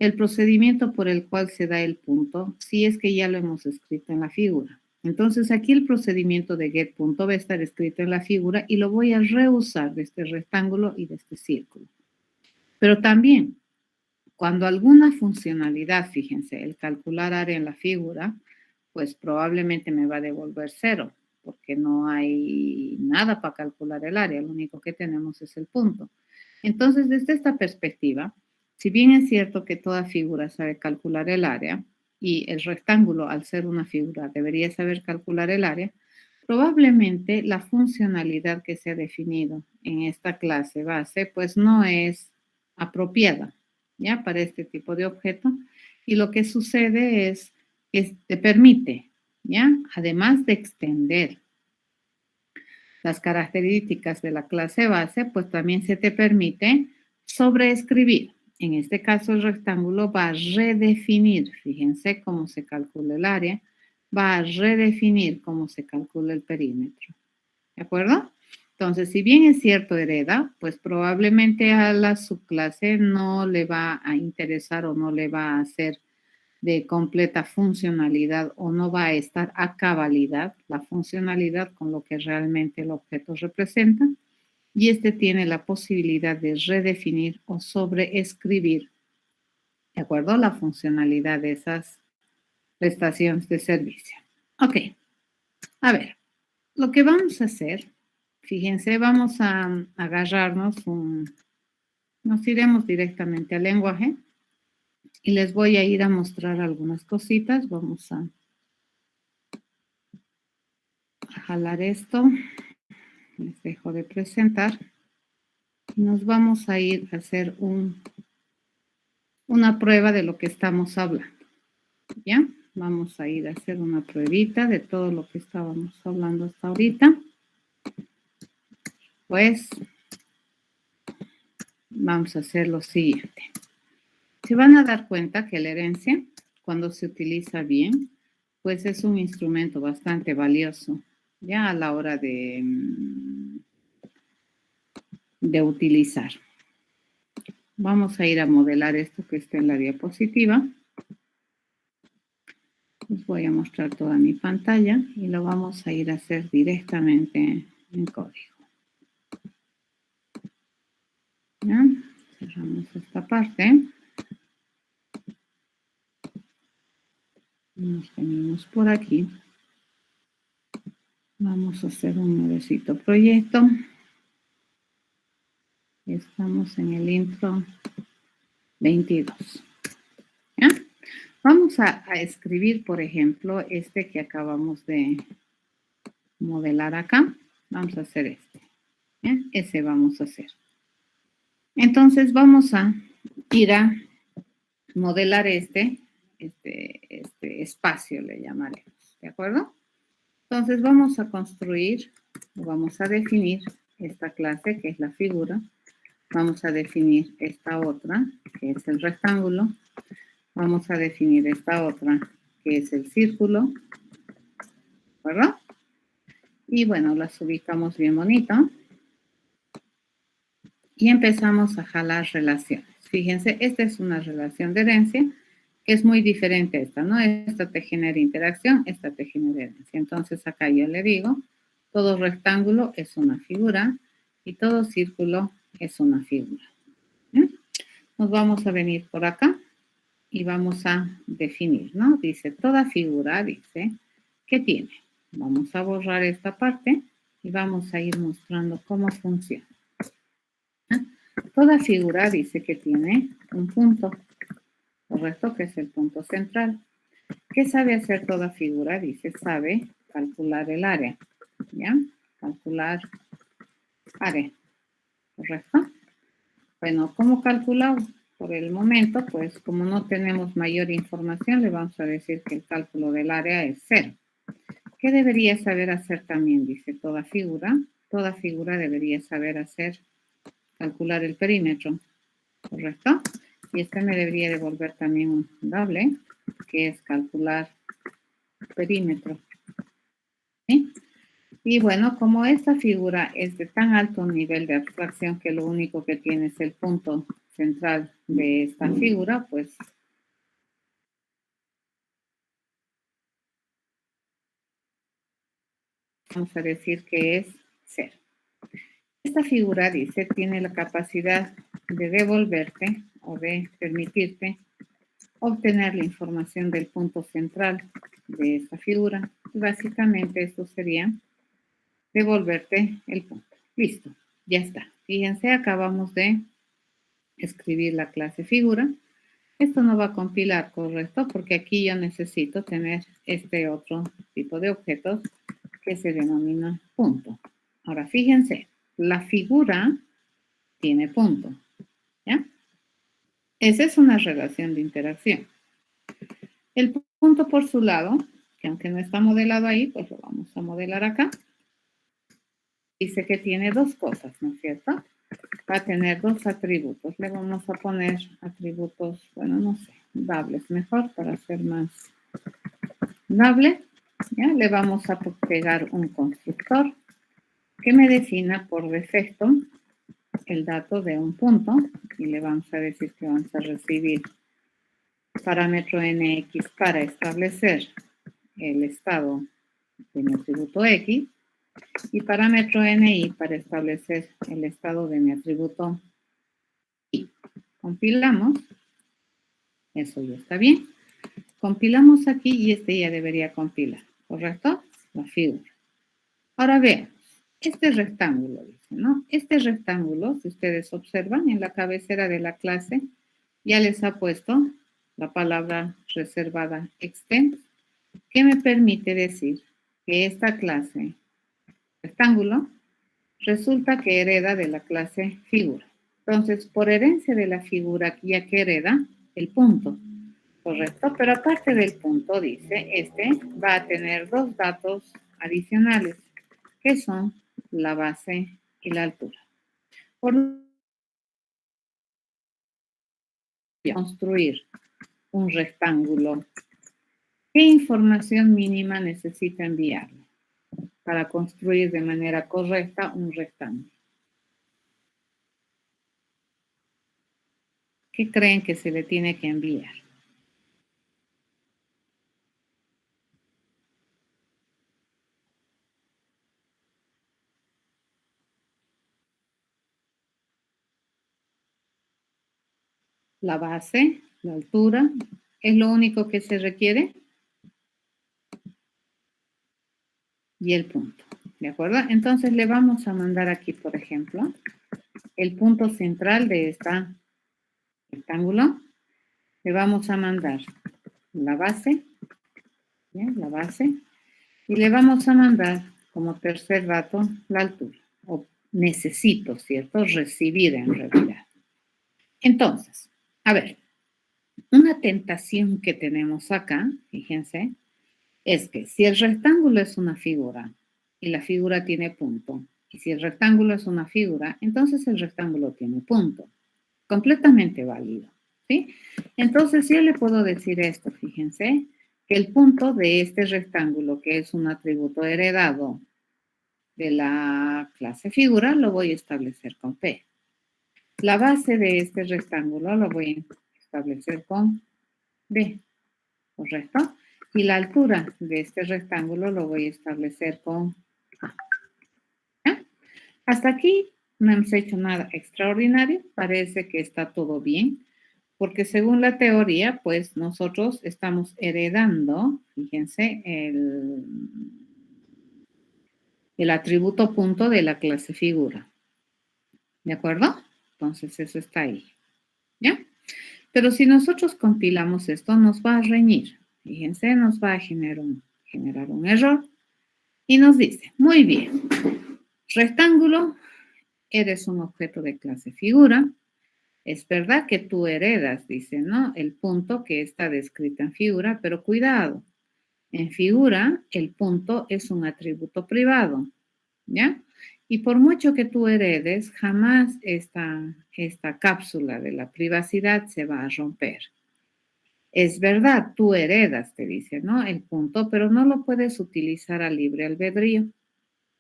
el procedimiento por el cual se da el punto si es que ya lo hemos escrito en la figura? Entonces, aquí el procedimiento de get punto va a estar escrito en la figura y lo voy a reusar de este rectángulo y de este círculo. Pero también, cuando alguna funcionalidad, fíjense, el calcular área en la figura, pues probablemente me va a devolver 0, porque no hay nada para calcular el área, lo único que tenemos es el punto. Entonces, desde esta perspectiva, si bien es cierto que toda figura sabe calcular el área, y el rectángulo, al ser una figura, debería saber calcular el área, probablemente la funcionalidad que se ha definido en esta clase base, pues no es apropiada, ¿ya? Para este tipo de objeto. Y lo que sucede es que te permite, ¿ya? Además de extender las características de la clase base, pues también se te permite sobreescribir. En este caso, el rectángulo va a redefinir, fíjense cómo se calcula el área, va a redefinir cómo se calcula el perímetro. ¿De acuerdo? Entonces, si bien es cierto hereda, pues probablemente a la subclase no le va a interesar o no le va a hacer de completa funcionalidad o no va a estar a cabalidad la funcionalidad con lo que realmente el objeto representa. Y este tiene la posibilidad de redefinir o sobreescribir, ¿de acuerdo? La funcionalidad de esas prestaciones de servicio. Ok, a ver, lo que vamos a hacer, fíjense, vamos a agarrarnos nos iremos directamente al lenguaje y les voy a ir a mostrar algunas cositas. Vamos a jalar esto, les dejo de presentar. Nos vamos a ir a hacer una prueba de lo que estamos hablando. ¿Ya? Vamos a ir a hacer una pruebita de todo lo que estábamos hablando hasta ahorita. Pues vamos a hacer lo siguiente. Se van a dar cuenta que la herencia, cuando se utiliza bien, pues es un instrumento bastante valioso, ya a la hora de utilizar. Vamos a ir a modelar esto que está en la diapositiva. Les voy a mostrar toda mi pantalla y lo vamos a ir a hacer directamente en código. ¿Ya? Cerramos esta parte. Nos venimos por aquí. Vamos a hacer un nuevecito proyecto. Estamos en el intro 22. ¿Ya? Vamos a escribir, por ejemplo, este que acabamos de modelar acá. Vamos a hacer este. ¿Ya? Ese vamos a hacer. Entonces vamos a ir a modelar este espacio, le llamaremos. ¿De acuerdo? Entonces vamos a construir, vamos a definir esta clase que es la figura. Vamos a definir esta otra, que es el rectángulo. Vamos a definir esta otra, que es el círculo. ¿Verdad? Y bueno, las ubicamos bien bonito. Y empezamos a jalar relaciones. Fíjense, esta es una relación de herencia que es muy diferente a esta, ¿no? Esta te genera interacción, esta te genera herencia. Entonces acá yo le digo, todo rectángulo es una figura y todo círculo es una figura. ¿Sí? Nos vamos a venir por acá y vamos a definir, ¿no? Dice, toda figura, dice, ¿qué tiene? Vamos a borrar esta parte y vamos a ir mostrando cómo funciona. Toda figura dice que tiene un punto, correcto, que es el punto central. ¿Qué sabe hacer toda figura? Dice, sabe calcular el área, ¿ya? Calcular área, ¿correcto? Bueno, ¿cómo calculamos? Por el momento, pues como no tenemos mayor información, le vamos a decir que el cálculo del área es 0. ¿Qué debería saber hacer también? Dice, toda figura debería saber calcular el perímetro, ¿correcto? Y este me debería devolver también un doble, que es calcular perímetro. ¿Sí? Y bueno, como esta figura es de tan alto nivel de abstracción que lo único que tiene es el punto central de esta figura, pues vamos a decir que es 0. Esta figura, dice, tiene la capacidad de devolverte o de permitirte obtener la información del punto central de esta figura. Básicamente esto sería devolverte el punto. Listo, ya está. Fíjense, acabamos de escribir la clase figura. Esto no va a compilar, correcto, porque aquí yo necesito tener este otro tipo de objetos que se denomina punto. Ahora, fíjense, la figura tiene punto, ¿ya? Esa es una relación de interacción. El punto por su lado, que aunque no está modelado ahí, pues lo vamos a modelar acá. dice que tiene dos cosas, ¿no es cierto? Va a tener dos atributos. Le vamos a poner atributos, bueno, no sé, dables mejor para hacer más dable. ¿Ya? Le vamos a pegar un constructor que me defina por defecto el dato de un punto y le vamos a decir que vamos a recibir parámetro nx para establecer el estado de mi atributo x y parámetro ni para establecer el estado de mi atributo y. Compilamos, eso ya está bien. Compilamos aquí y este ya debería compilar, ¿correcto? La figura. Ahora vean, este rectángulo, dice, ¿no? Este rectángulo, si ustedes observan, en la cabecera de la clase ya les ha puesto la palabra reservada extend, que me permite decir que esta clase rectángulo resulta que hereda de la clase figura. Entonces, por herencia de la figura, ya que hereda el punto, ¿correcto? Pero aparte del punto, dice, este va a tener dos datos adicionales, que son la base y la altura. Por construir un rectángulo, ¿qué información mínima necesita enviarle para construir de manera correcta un rectángulo? ¿Qué creen que se le tiene que enviar? La base, la altura, ¿es lo único que se requiere? Y el punto, ¿de acuerdo? Entonces le vamos a mandar aquí, por ejemplo, el punto central de este rectángulo. Le vamos a mandar la base, ¿ya? La base, y le vamos a mandar como tercer dato la altura, o necesito, ¿cierto? Recibir en realidad. Entonces, a ver, una tentación que tenemos acá, fíjense, es que si el rectángulo es una figura y la figura tiene punto, y si el rectángulo es una figura, entonces el rectángulo tiene punto. Completamente válido, ¿sí? Entonces yo le puedo decir esto, fíjense, que el punto de este rectángulo, que es un atributo heredado de la clase figura, lo voy a establecer con P. La base de este rectángulo lo voy a establecer con B, ¿correcto? Y la altura de este rectángulo lo voy a establecer con A. ¿Ya? Hasta aquí no hemos hecho nada extraordinario, parece que está todo bien, porque según la teoría, pues nosotros estamos heredando, fíjense, el atributo punto de la clase figura. ¿De acuerdo? Entonces eso está ahí. ¿Ya? Pero si nosotros compilamos esto, nos va a reñir. Fíjense, nos va a generar un error. Y nos dice, muy bien, rectángulo, eres un objeto de clase figura. Es verdad que tú heredas, dice, ¿no? El punto que está descrito en figura, pero cuidado. En figura, el punto es un atributo privado, ¿ya? Y por mucho que tú heredes, jamás esta cápsula de la privacidad se va a romper. Es verdad, tú heredas, te dice, ¿no? El punto, pero no lo puedes utilizar a libre albedrío,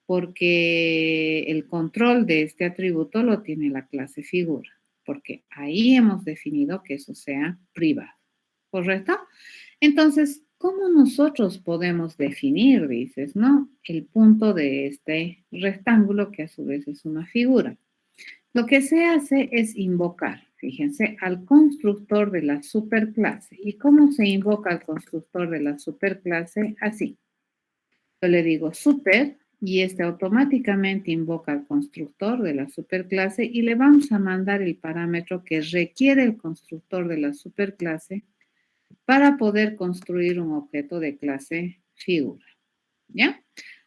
porque el control de este atributo lo tiene la clase figura, porque ahí hemos definido que eso sea privado, ¿correcto? Entonces, ¿cómo nosotros podemos definir, dices, no? El punto de este rectángulo, que a su vez es una figura. Lo que se hace es invocar, fíjense, al constructor de la superclase. ¿Y cómo se invoca al constructor de la superclase? Así. Yo le digo super y este automáticamente invoca al constructor de la superclase y le vamos a mandar el parámetro que requiere el constructor de la superclase para poder construir un objeto de clase figura. ¿Ya?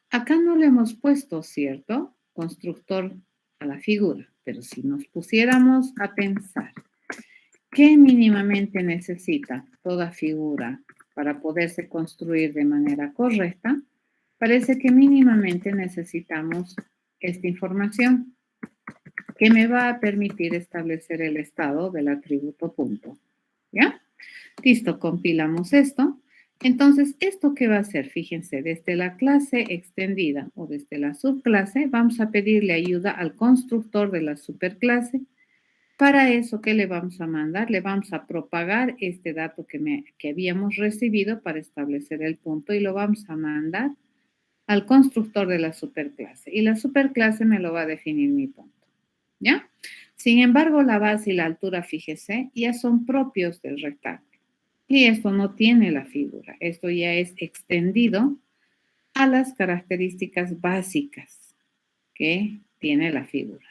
Acá no le hemos puesto, ¿cierto? Constructor a la figura, pero si nos pusiéramos a pensar qué mínimamente necesita toda figura para poderse construir de manera correcta, parece que mínimamente necesitamos esta información que me va a permitir establecer el estado del atributo punto. ¿Ya? Listo, compilamos esto. Entonces, ¿esto qué va a hacer? Fíjense, desde la clase extendida o desde la subclase, vamos a pedirle ayuda al constructor de la superclase. Para eso, ¿qué le vamos a mandar? Le vamos a propagar este dato que habíamos recibido para establecer el punto y lo vamos a mandar al constructor de la superclase. Y la superclase me lo va a definir mi punto. ¿Ya? Sin embargo, la base y la altura, fíjese, ya son propios del rectángulo. Y esto no tiene la figura. Esto ya es extendido a las características básicas que tiene la figura.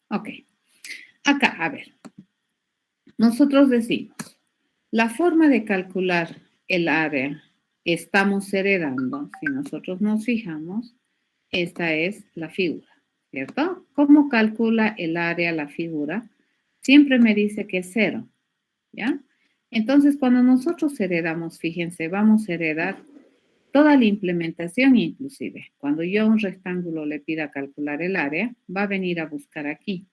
Ok. Acá, a ver. Nosotros decimos, la forma de calcular el área estamos heredando. Si nosotros nos fijamos, esta es la figura, ¿cierto? ¿Cómo calcula el área la figura? Siempre me dice que es 0, ¿ya? Entonces, cuando nosotros heredamos, fíjense, vamos a heredar toda la implementación inclusive. Cuando yo a un rectángulo le pida calcular el área, va a venir a buscar aquí.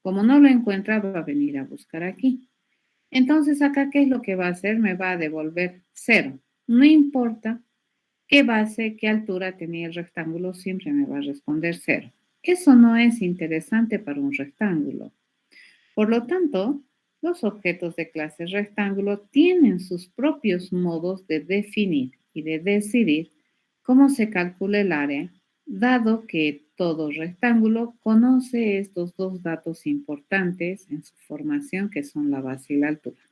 Como no lo encuentra, va a venir a buscar aquí. Entonces, acá, ¿qué es lo que va a hacer? Me va a devolver 0. No importa qué base, qué altura tenía el rectángulo, siempre me va a responder 0. Eso no es interesante para un rectángulo. Por lo tanto, los objetos de clase rectángulo tienen sus propios modos de definir y de decidir cómo se calcula el área, dado que todo rectángulo conoce estos dos datos importantes en su formación, que son la base y la altura.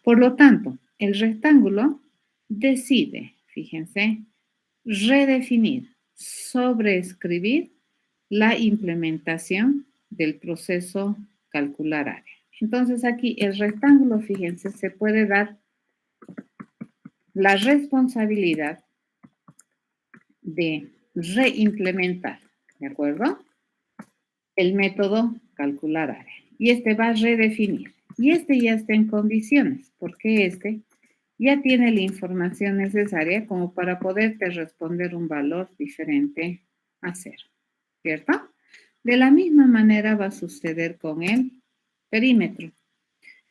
Por lo tanto, el rectángulo decide, fíjense, redefinir, sobreescribir la implementación del proceso calcular área. Entonces aquí el rectángulo, fíjense, se puede dar la responsabilidad de reimplementar, ¿de acuerdo? El método calcular área. Y este va a redefinir. Y este ya está en condiciones, porque este ya tiene la información necesaria como para poderte responder un valor diferente a 0, ¿cierto? De la misma manera va a suceder con el perímetro.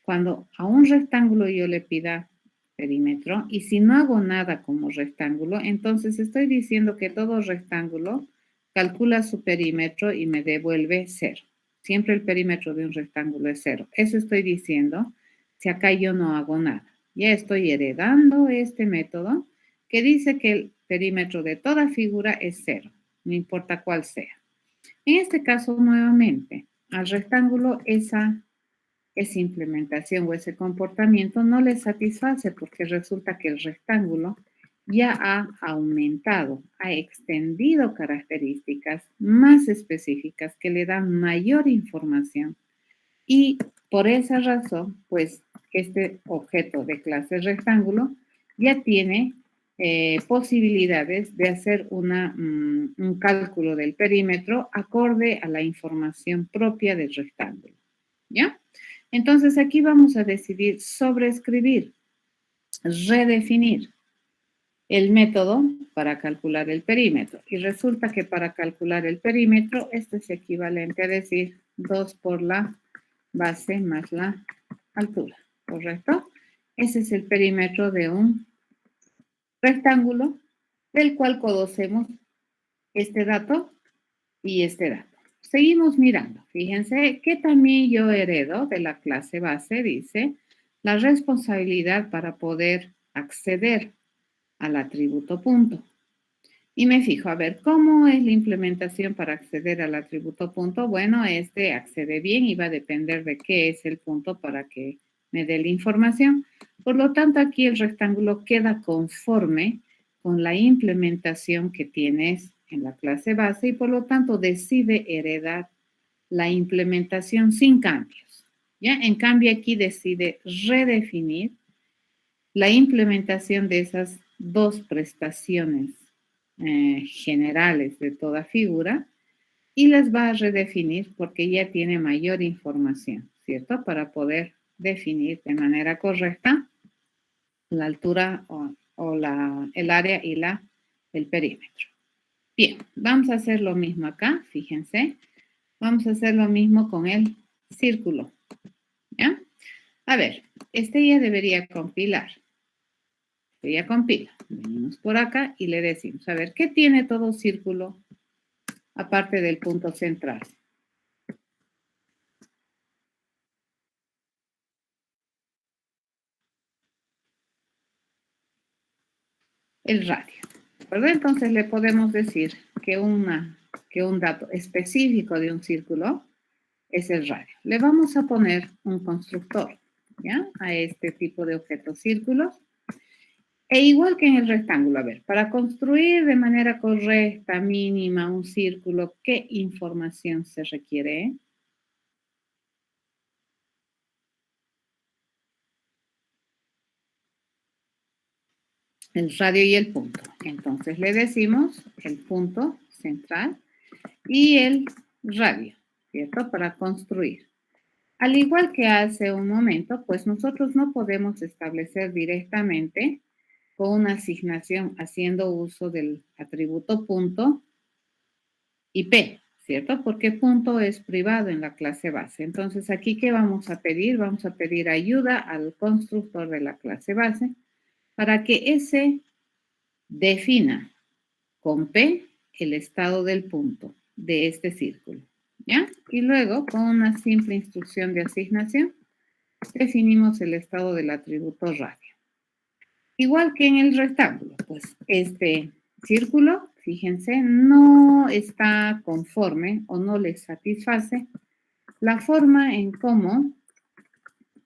Cuando a un rectángulo yo le pida perímetro y si no hago nada como rectángulo, entonces estoy diciendo que todo rectángulo calcula su perímetro y me devuelve 0. Siempre el perímetro de un rectángulo es 0. Eso estoy diciendo si acá yo no hago nada. Ya estoy heredando este método que dice que el perímetro de toda figura es 0, no importa cuál sea. En este caso, nuevamente, al rectángulo esa implementación o ese comportamiento no le satisface porque resulta que el rectángulo ya ha aumentado, ha extendido características más específicas que le dan mayor información y por esa razón, pues este objeto de clase rectángulo ya tiene posibilidades de hacer un cálculo del perímetro acorde a la información propia del rectángulo, ¿ya? Entonces aquí vamos a decidir sobreescribir, redefinir el método para calcular el perímetro. Y resulta que para calcular el perímetro, esto es equivalente a decir 2 por la base más la altura, ¿correcto? Ese es el perímetro de un rectángulo del cual conocemos este dato y este dato. Seguimos mirando. Fíjense que también yo heredo de la clase base, dice, la responsabilidad para poder acceder al atributo punto. Y me fijo, a ver, ¿cómo es la implementación para acceder al atributo punto? Bueno, este accede bien y va a depender de qué es el punto para que me dé la información. Por lo tanto, aquí el rectángulo queda conforme con la implementación que tienes en la clase base y por lo tanto decide heredar la implementación sin cambios. ¿Ya? En cambio, aquí decide redefinir la implementación de esas dos prestaciones generales de toda figura y las va a redefinir porque ya tiene mayor información, ¿cierto? Para poder definir de manera correcta la altura o el área y el perímetro. Bien, vamos a hacer lo mismo acá, fíjense. Vamos a hacer lo mismo con el círculo, ¿ya? A ver, este ya debería compilar. Ya compila. Venimos por acá y le decimos, a ver, ¿qué tiene todo círculo aparte del punto central? El radio. ¿Verdad? Entonces le podemos decir que un dato específico de un círculo es el radio. Le vamos a poner un constructor, ¿ya? A este tipo de objetos círculos. E igual que en el rectángulo, a ver, para construir de manera correcta, mínima, un círculo, ¿qué información se requiere? El radio y el punto. Entonces le decimos el punto central y el radio, ¿cierto? Para construir. Al igual que hace un momento, pues nosotros no podemos establecer directamente con una asignación haciendo uso del atributo punto y P, ¿cierto? Porque punto es privado en la clase base. Entonces, aquí, ¿qué vamos a pedir? Vamos a pedir ayuda al constructor de la clase base para que ese defina con P el estado del punto de este círculo, ¿ya? Y luego, con una simple instrucción de asignación, definimos el estado del atributo radio. Igual que en el rectángulo, pues este círculo, fíjense, no está conforme o no le satisface la forma en cómo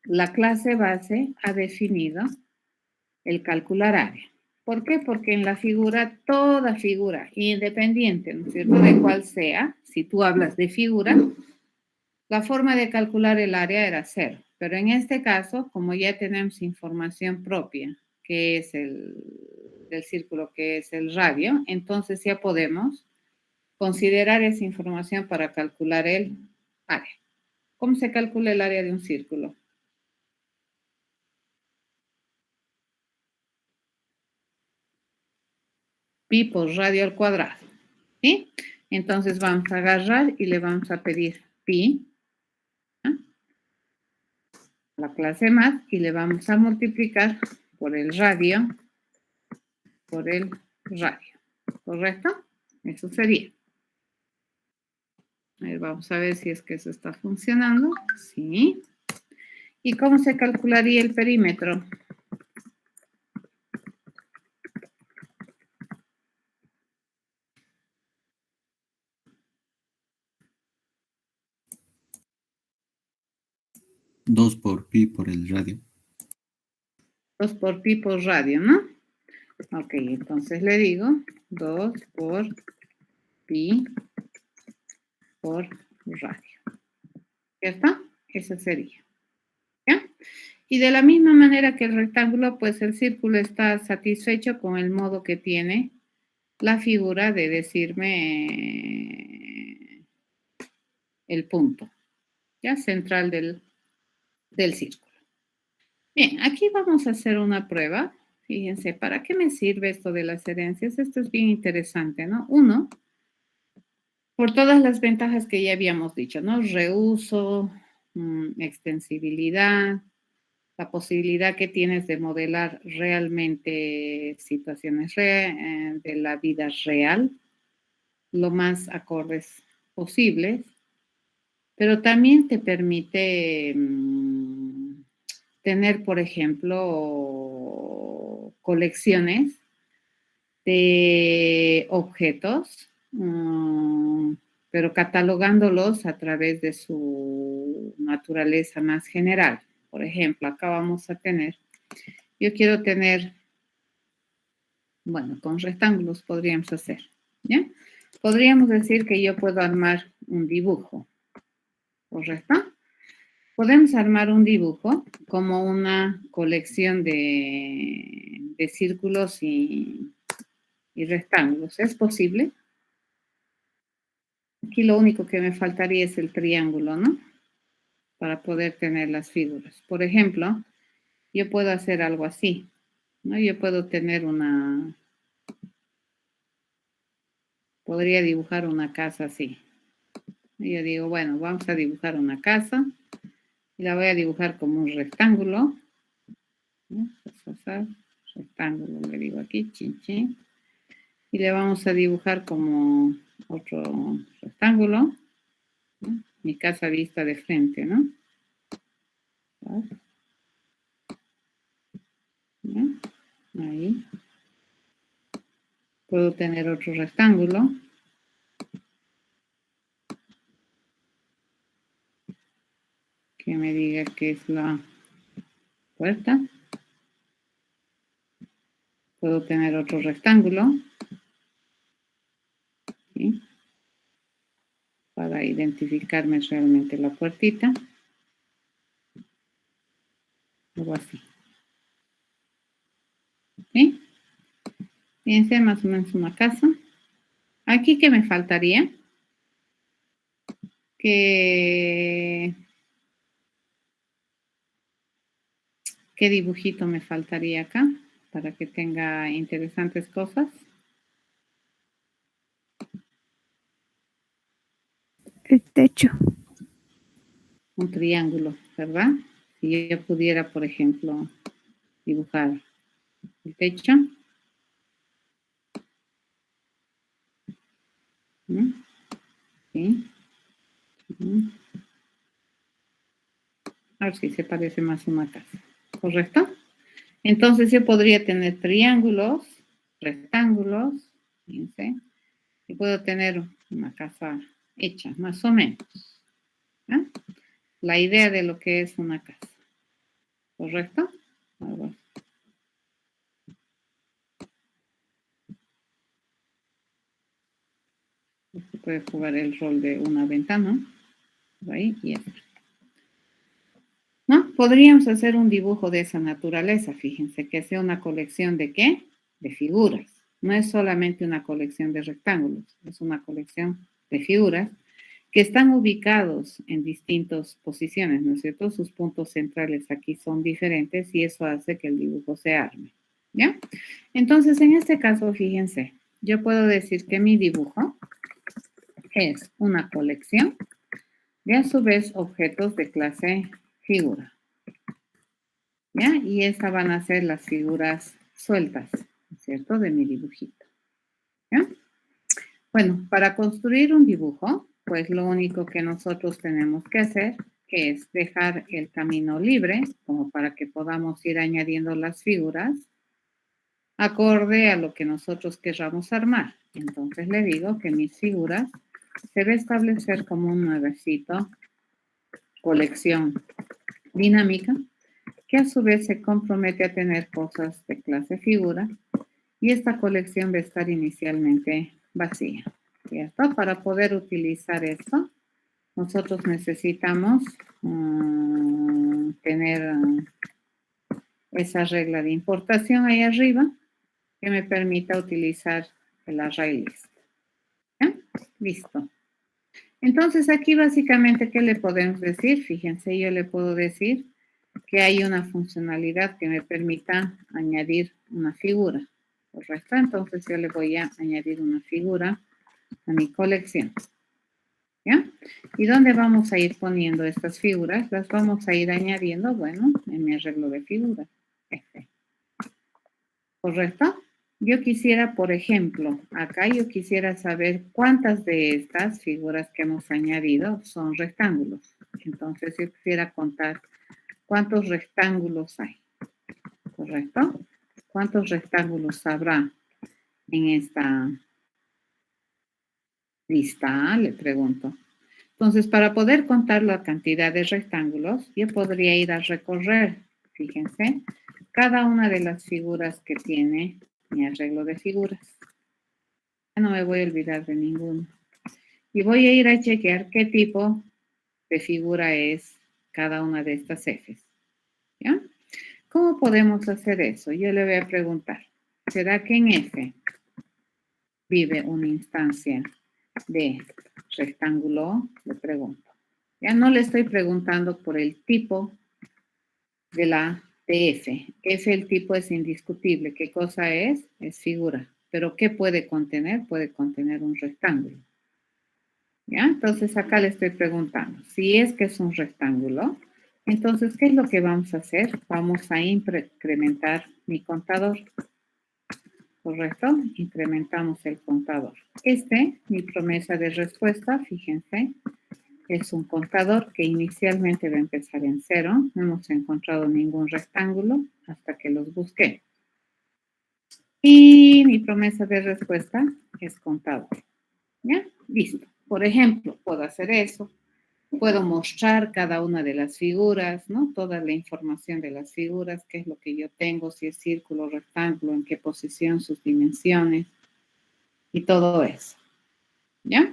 la clase base ha definido el calcular área. ¿Por qué? Porque en la figura, toda figura, independiente, ¿no es cierto?, de cuál sea, si tú hablas de figura, la forma de calcular el área era 0. Pero en este caso, como ya tenemos información propia, que es del círculo, que es el radio, entonces ya podemos considerar esa información para calcular el área. ¿Cómo se calcula el área de un círculo? Pi por radio al cuadrado, ¿sí? Entonces vamos a agarrar y le vamos a pedir pi a la clase más y le vamos a multiplicar por el radio, ¿correcto? Eso sería. A ver, vamos a ver si es que eso está funcionando. Sí. ¿Y cómo se calcularía el perímetro? Dos por pi por el radio. 2 por pi por radio, ¿no? Ok, entonces le digo 2 por pi por radio. ¿Cierto? Eso sería. ¿Ya? Y de la misma manera que el rectángulo, pues el círculo está satisfecho con el modo que tiene la figura de decirme el punto, ¿ya? Central del círculo. Bien, aquí vamos a hacer una prueba. Fíjense, ¿para qué me sirve esto de las herencias? Esto es bien interesante, ¿no? Uno, por todas las ventajas que ya habíamos dicho, ¿no? Reuso, extensibilidad, la posibilidad que tienes de modelar realmente situaciones de la vida real, lo más acordes posibles, pero también te permite tener, por ejemplo, colecciones de objetos, pero catalogándolos a través de su naturaleza más general. Por ejemplo, acá vamos a tener, yo quiero tener, bueno, con rectángulos podríamos hacer, ¿ya? Podríamos decir que yo puedo armar un dibujo, ¿correcto? Podemos armar un dibujo como una colección de círculos y rectángulos. ¿Es posible? Aquí lo único que me faltaría es el triángulo, ¿no? Para poder tener las figuras. Por ejemplo, yo puedo hacer algo así, ¿no? Yo puedo tener podría dibujar una casa así. Y yo digo, bueno, vamos a dibujar una casa. Y la voy a dibujar como un rectángulo. ¿No? Rectángulo, le digo aquí, chin, chin. Y le vamos a dibujar como otro rectángulo. ¿No? Mi casa vista de frente, ¿no? ¿No? Ahí. Puedo tener otro rectángulo. Que me diga que es la puerta. Puedo tener otro rectángulo. ¿Sí? Para identificarme realmente la puertita. Algo así. ¿Sí? Fíjense, más o menos una casa. Aquí, ¿qué me faltaría? ¿Qué dibujito me faltaría acá? Para que tenga interesantes cosas. El techo. Un triángulo, ¿verdad? Si yo pudiera, por ejemplo, dibujar el techo. ¿Mm? Sí. A ver si se parece más a una casa. ¿Correcto? Entonces yo podría tener triángulos, rectángulos, fíjense, y puedo tener una casa hecha, más o menos. ¿Ah? La idea de lo que es una casa. ¿Correcto? Algo así. Se puede jugar el rol de una ventana. Ahí y esto. ¿No? Podríamos hacer un dibujo de esa naturaleza, fíjense, que sea una colección de ¿qué? De figuras. No es solamente una colección de rectángulos, es una colección de figuras que están ubicados en distintas posiciones, ¿no es cierto? Sus puntos centrales aquí son diferentes y eso hace que el dibujo se arme, ¿ya? Entonces, en este caso, fíjense, yo puedo decir que mi dibujo es una colección de a su vez objetos de clase figura. ¿Ya? Y esas van a ser las figuras sueltas, ¿cierto? De mi dibujito. ¿Ya? Bueno, para construir un dibujo, pues lo único que nosotros tenemos que hacer es dejar el camino libre, como para que podamos ir añadiendo las figuras, acorde a lo que nosotros querramos armar. Entonces le digo que mis figuras se va a establecer como un nuevecito, colección dinámica, que a su vez se compromete a tener cosas de clase figura y esta colección va a estar inicialmente vacía, ¿cierto? Para poder utilizar esto, nosotros necesitamos tener esa regla de importación ahí arriba que me permita utilizar el array list. ¿Ya? Listo. Entonces aquí básicamente, ¿qué le podemos decir? Fíjense, yo le puedo decir que hay una funcionalidad que me permita añadir una figura, ¿correcto? Entonces yo le voy a añadir una figura a mi colección, ¿ya? ¿Y dónde vamos a ir poniendo estas figuras? Las vamos a ir añadiendo, bueno, en mi arreglo de figuras, ¿correcto? Yo quisiera, por ejemplo, acá yo quisiera saber cuántas de estas figuras que hemos añadido son rectángulos. Entonces yo quisiera contar cuántos rectángulos hay, ¿correcto? ¿Cuántos rectángulos habrá en esta lista? Le pregunto. Entonces, para poder contar la cantidad de rectángulos, yo podría ir a recorrer, fíjense, cada una de las figuras que tiene mi arreglo de figuras. Ya no me voy a olvidar de ninguno. Y voy a ir a chequear qué tipo de figura es cada una de estas Fs. ¿Ya? ¿Cómo podemos hacer eso? Yo le voy a preguntar, ¿será que en F vive una instancia de rectángulo? Le pregunto. Ya no le estoy preguntando por el tipo de la de F. F, el tipo es indiscutible. ¿Qué cosa es? Es figura. Pero ¿qué puede contener? Puede contener un rectángulo. ¿Ya? Entonces acá le estoy preguntando, si es que es un rectángulo, entonces, ¿qué es lo que vamos a hacer? Vamos a incrementar mi contador. ¿Correcto? Incrementamos el contador. Mi promesa de respuesta, fíjense, es un contador que inicialmente va a empezar en 0. No hemos encontrado ningún rectángulo hasta que los busqué. Y mi promesa de respuesta es contador. ¿Ya? Listo. Por ejemplo, puedo hacer eso. Puedo mostrar cada una de las figuras, ¿no? Toda la información de las figuras, qué es lo que yo tengo, si es círculo, rectángulo, en qué posición, sus dimensiones y todo eso. ¿Ya?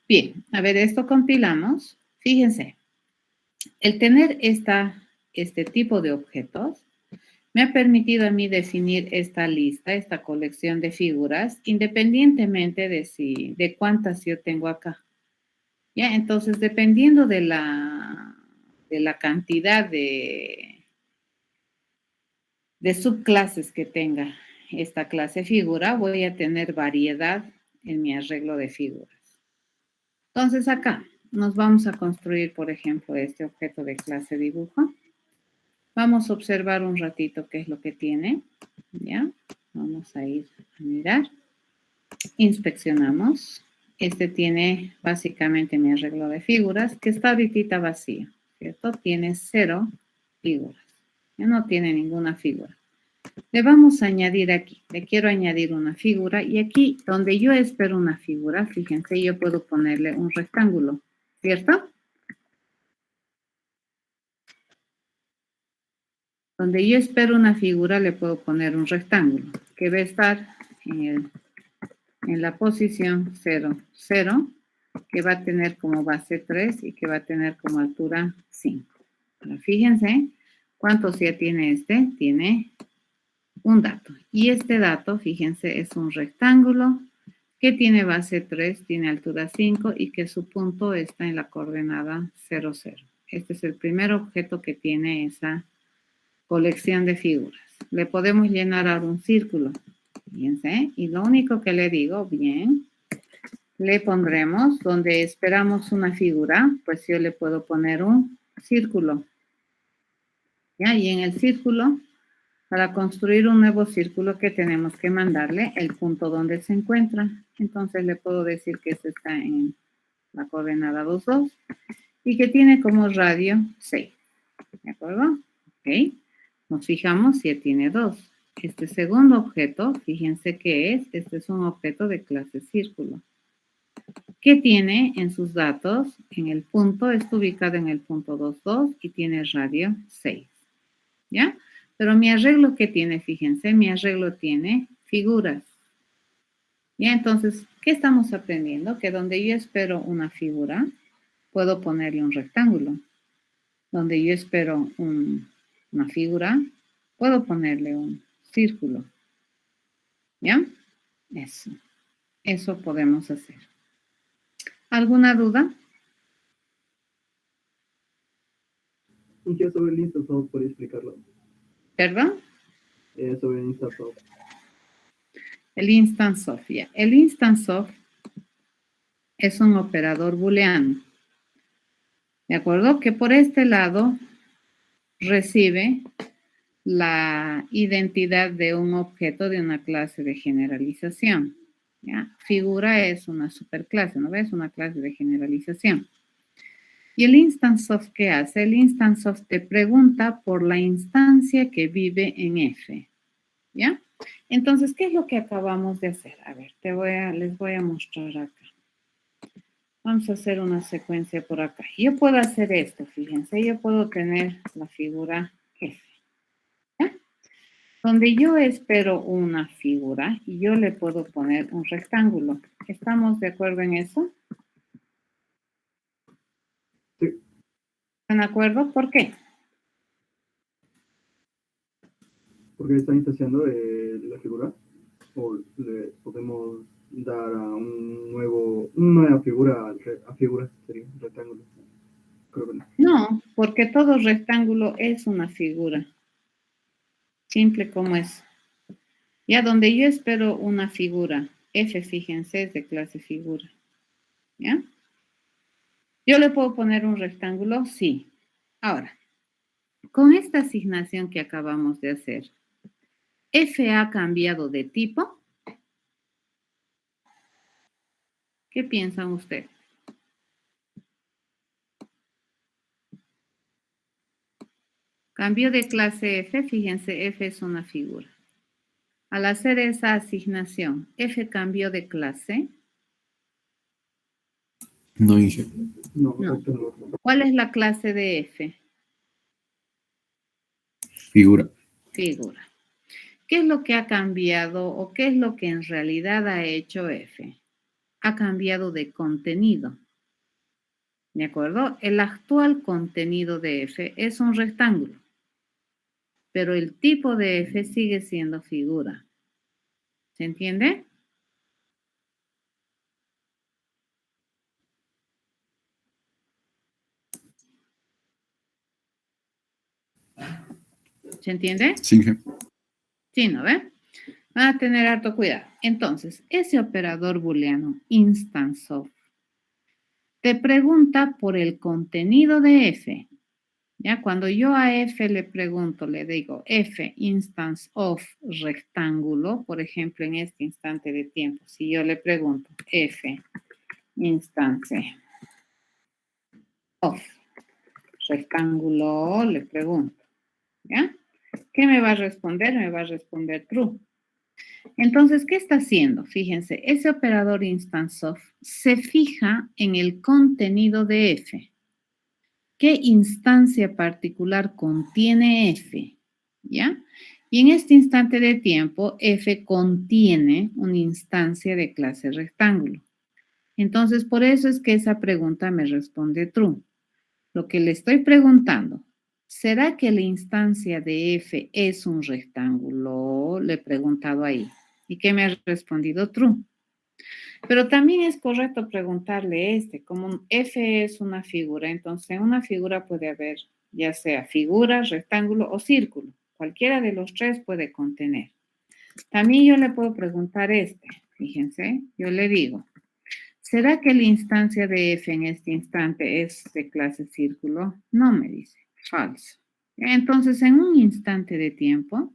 Bien, a ver, esto compilamos. Fíjense, el tener este tipo de objetos me ha permitido a mí definir esta lista, esta colección de figuras, independientemente de cuántas yo tengo acá. ¿Ya? Entonces, dependiendo de la cantidad de subclases que tenga esta clase figura, voy a tener variedad en mi arreglo de figuras. Entonces, acá nos vamos a construir, por ejemplo, este objeto de clase dibujo. Vamos a observar un ratito qué es lo que tiene. ¿Ya? Vamos a ir a mirar. Inspeccionamos. Este tiene básicamente mi arreglo de figuras, que está ahorita vacío, ¿cierto? Tiene 0 figuras. Ya no tiene ninguna figura. Le vamos a añadir aquí. Le quiero añadir una figura. Y aquí, donde yo espero una figura, fíjense, yo puedo ponerle un rectángulo, ¿cierto? Donde yo espero una figura, le puedo poner un rectángulo, que va a estar en la posición 0, 0, que va a tener como base 3 y que va a tener como altura 5. Ahora, fíjense, ¿cuántos ya tiene este? Tiene un dato. Y este dato, fíjense, es un rectángulo que tiene base 3, tiene altura 5 y que su punto está en la coordenada 0, 0. Este es el primer objeto que tiene esa colección de figuras. Le podemos llenar ahora un círculo. Fíjense, y lo único que le digo, bien, le pondremos donde esperamos una figura, pues yo le puedo poner un círculo. ¿Ya? Y en el círculo, para construir un nuevo círculo, que tenemos que mandarle el punto donde se encuentra. Entonces le puedo decir que este está en la coordenada 2, 2 y que tiene como radio 6. ¿De acuerdo? Ok. Nos fijamos si tiene 2. Este segundo objeto, fíjense qué es. Este es un objeto de clase círculo. ¿Qué tiene en sus datos? En el punto, está ubicado en el punto 2, 2 y tiene radio 6. ¿Ya? Pero mi arreglo, ¿qué tiene? Fíjense, mi arreglo tiene figuras. ¿Ya? Entonces, ¿qué estamos aprendiendo? Que donde yo espero una figura, puedo ponerle un rectángulo. Donde yo espero una figura, puedo ponerle un círculo. ¿Ya? Eso podemos hacer. ¿Alguna duda? ¿Y qué sobre el InstaSoft? ¿Podría explicarlo? ¿Perdón? Sobre el InstaSoft. El instance of, ya. El instance of es un operador booleano. ¿De acuerdo? Que por este lado recibe la identidad de un objeto de una clase de generalización. ¿Ya? Figura es una superclase, ¿no ves? Una clase de generalización. ¿Y el instance of qué hace? El instance of te pregunta por la instancia que vive en F. ¿Ya? Entonces, ¿qué es lo que acabamos de hacer? A ver, les voy a mostrar acá. Vamos a hacer una secuencia por acá. Yo puedo hacer esto, fíjense. Yo puedo tener la figura F. ¿Ya? Donde yo espero una figura y yo le puedo poner un rectángulo. ¿Estamos de acuerdo en eso? Sí. ¿Están de acuerdo? ¿Por qué? Porque está instanciando la figura. O le podemos dar a una nueva figura a figura, sería un rectángulo. Creo que no. No, porque todo rectángulo es una figura. Simple como es. Ya donde yo espero una figura, F, fíjense, es de clase figura. ¿Ya? ¿Yo le puedo poner un rectángulo? Sí. Ahora, con esta asignación que acabamos de hacer, F ha cambiado de tipo. ¿Qué piensan ustedes? Cambió de clase F, fíjense, F es una figura. Al hacer esa asignación, F cambió de clase. No, Inge. No, No. rectángulo. ¿Cuál es la clase de F? Figura. Figura. ¿Qué es lo que ha cambiado o qué es lo que en realidad ha hecho F? Ha cambiado de contenido. ¿De acuerdo? El actual contenido de F es un rectángulo, pero el tipo de F sigue siendo figura. ¿Se entiende? ¿Se entiende? Sí, Inge. Sí, ¿no ve? Van a tener harto cuidado. Entonces, ese operador booleano, instance of, te pregunta por el contenido de F. ¿Ya? Cuando yo a F le pregunto, le digo F instance of rectángulo, por ejemplo, en este instante de tiempo, si yo le pregunto F instance of rectángulo, le pregunto, ¿ya? ¿Qué me va a responder? Me va a responder true. Entonces, ¿qué está haciendo? Fíjense, ese operador instance of se fija en el contenido de F. ¿Qué instancia particular contiene F? ¿Ya? Y en este instante de tiempo, F contiene una instancia de clase rectángulo. Entonces, por eso es que esa pregunta me responde true. Lo que le estoy preguntando, ¿será que la instancia de F es un rectángulo? Le he preguntado ahí. ¿Y qué me ha respondido true? Pero también es correcto preguntarle como F es una figura, entonces en una figura puede haber ya sea figura, rectángulo o círculo. Cualquiera de los tres puede contener. También yo le puedo preguntar fíjense, yo le digo, ¿será que la instancia de F en este instante es de clase círculo? No me dice, falso. Entonces, en un instante de tiempo,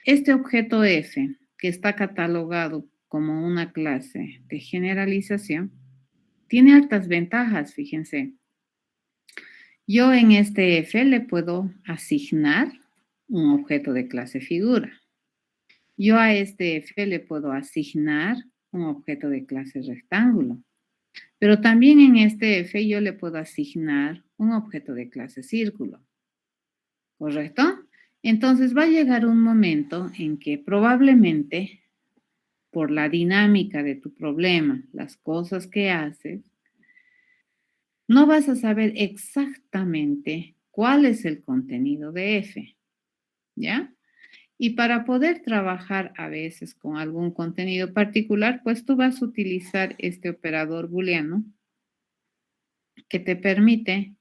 este objeto F, que está catalogado como una clase de generalización, tiene altas ventajas, fíjense. Yo en este F le puedo asignar un objeto de clase figura. Yo a este F le puedo asignar un objeto de clase rectángulo. Pero también en este F yo le puedo asignar un objeto de clase círculo. ¿Correcto? Entonces va a llegar un momento en que probablemente por la dinámica de tu problema, las cosas que haces, no vas a saber exactamente cuál es el contenido de F, ¿ya? Y para poder trabajar a veces con algún contenido particular, pues tú vas a utilizar este operador booleano que te permite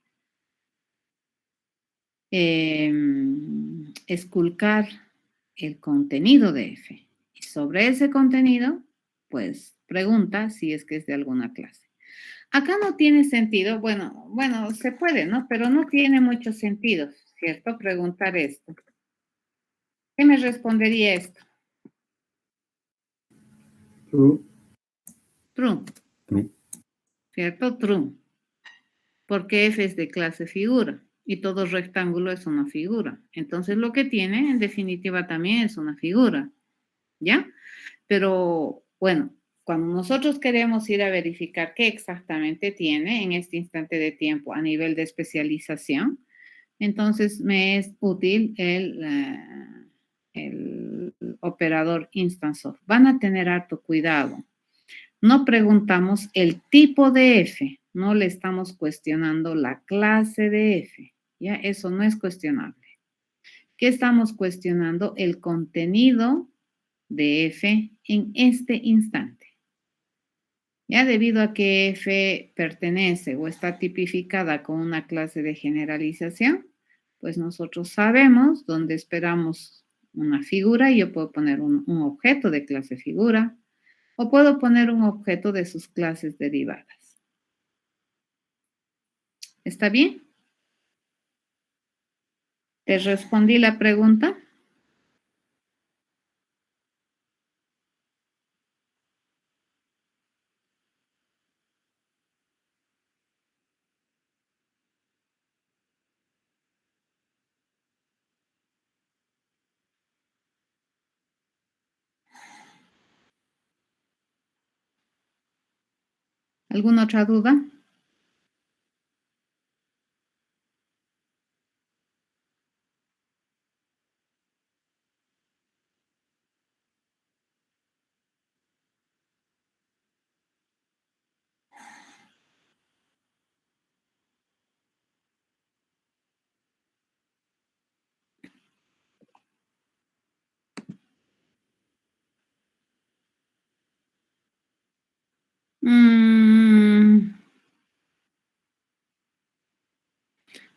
esculcar el contenido de F. Y sobre ese contenido, pues pregunta si es que es de alguna clase. Acá no tiene sentido, bueno, se puede, ¿no? Pero no tiene mucho sentido, ¿cierto? Preguntar esto. ¿Qué me respondería esto? True. True, True. ¿cierto? True. Porque F es de clase figura y todo rectángulo es una figura. Entonces lo que tiene, en definitiva, también es una figura, ¿ya? Pero, bueno, cuando nosotros queremos ir a verificar qué exactamente tiene en este instante de tiempo a nivel de especialización, entonces me es útil el operador instance of. Van a tener harto cuidado. No preguntamos el tipo de F, no le estamos cuestionando la clase de F, ¿ya? Eso no es cuestionable. ¿Qué estamos cuestionando? El contenido de F en este instante. Ya debido a que F pertenece o está tipificada con una clase de generalización, pues nosotros sabemos dónde esperamos una figura y yo puedo poner un objeto de clase figura o puedo poner un objeto de sus clases derivadas. ¿Está bien? ¿Te respondí la pregunta? ¿Alguna otra duda?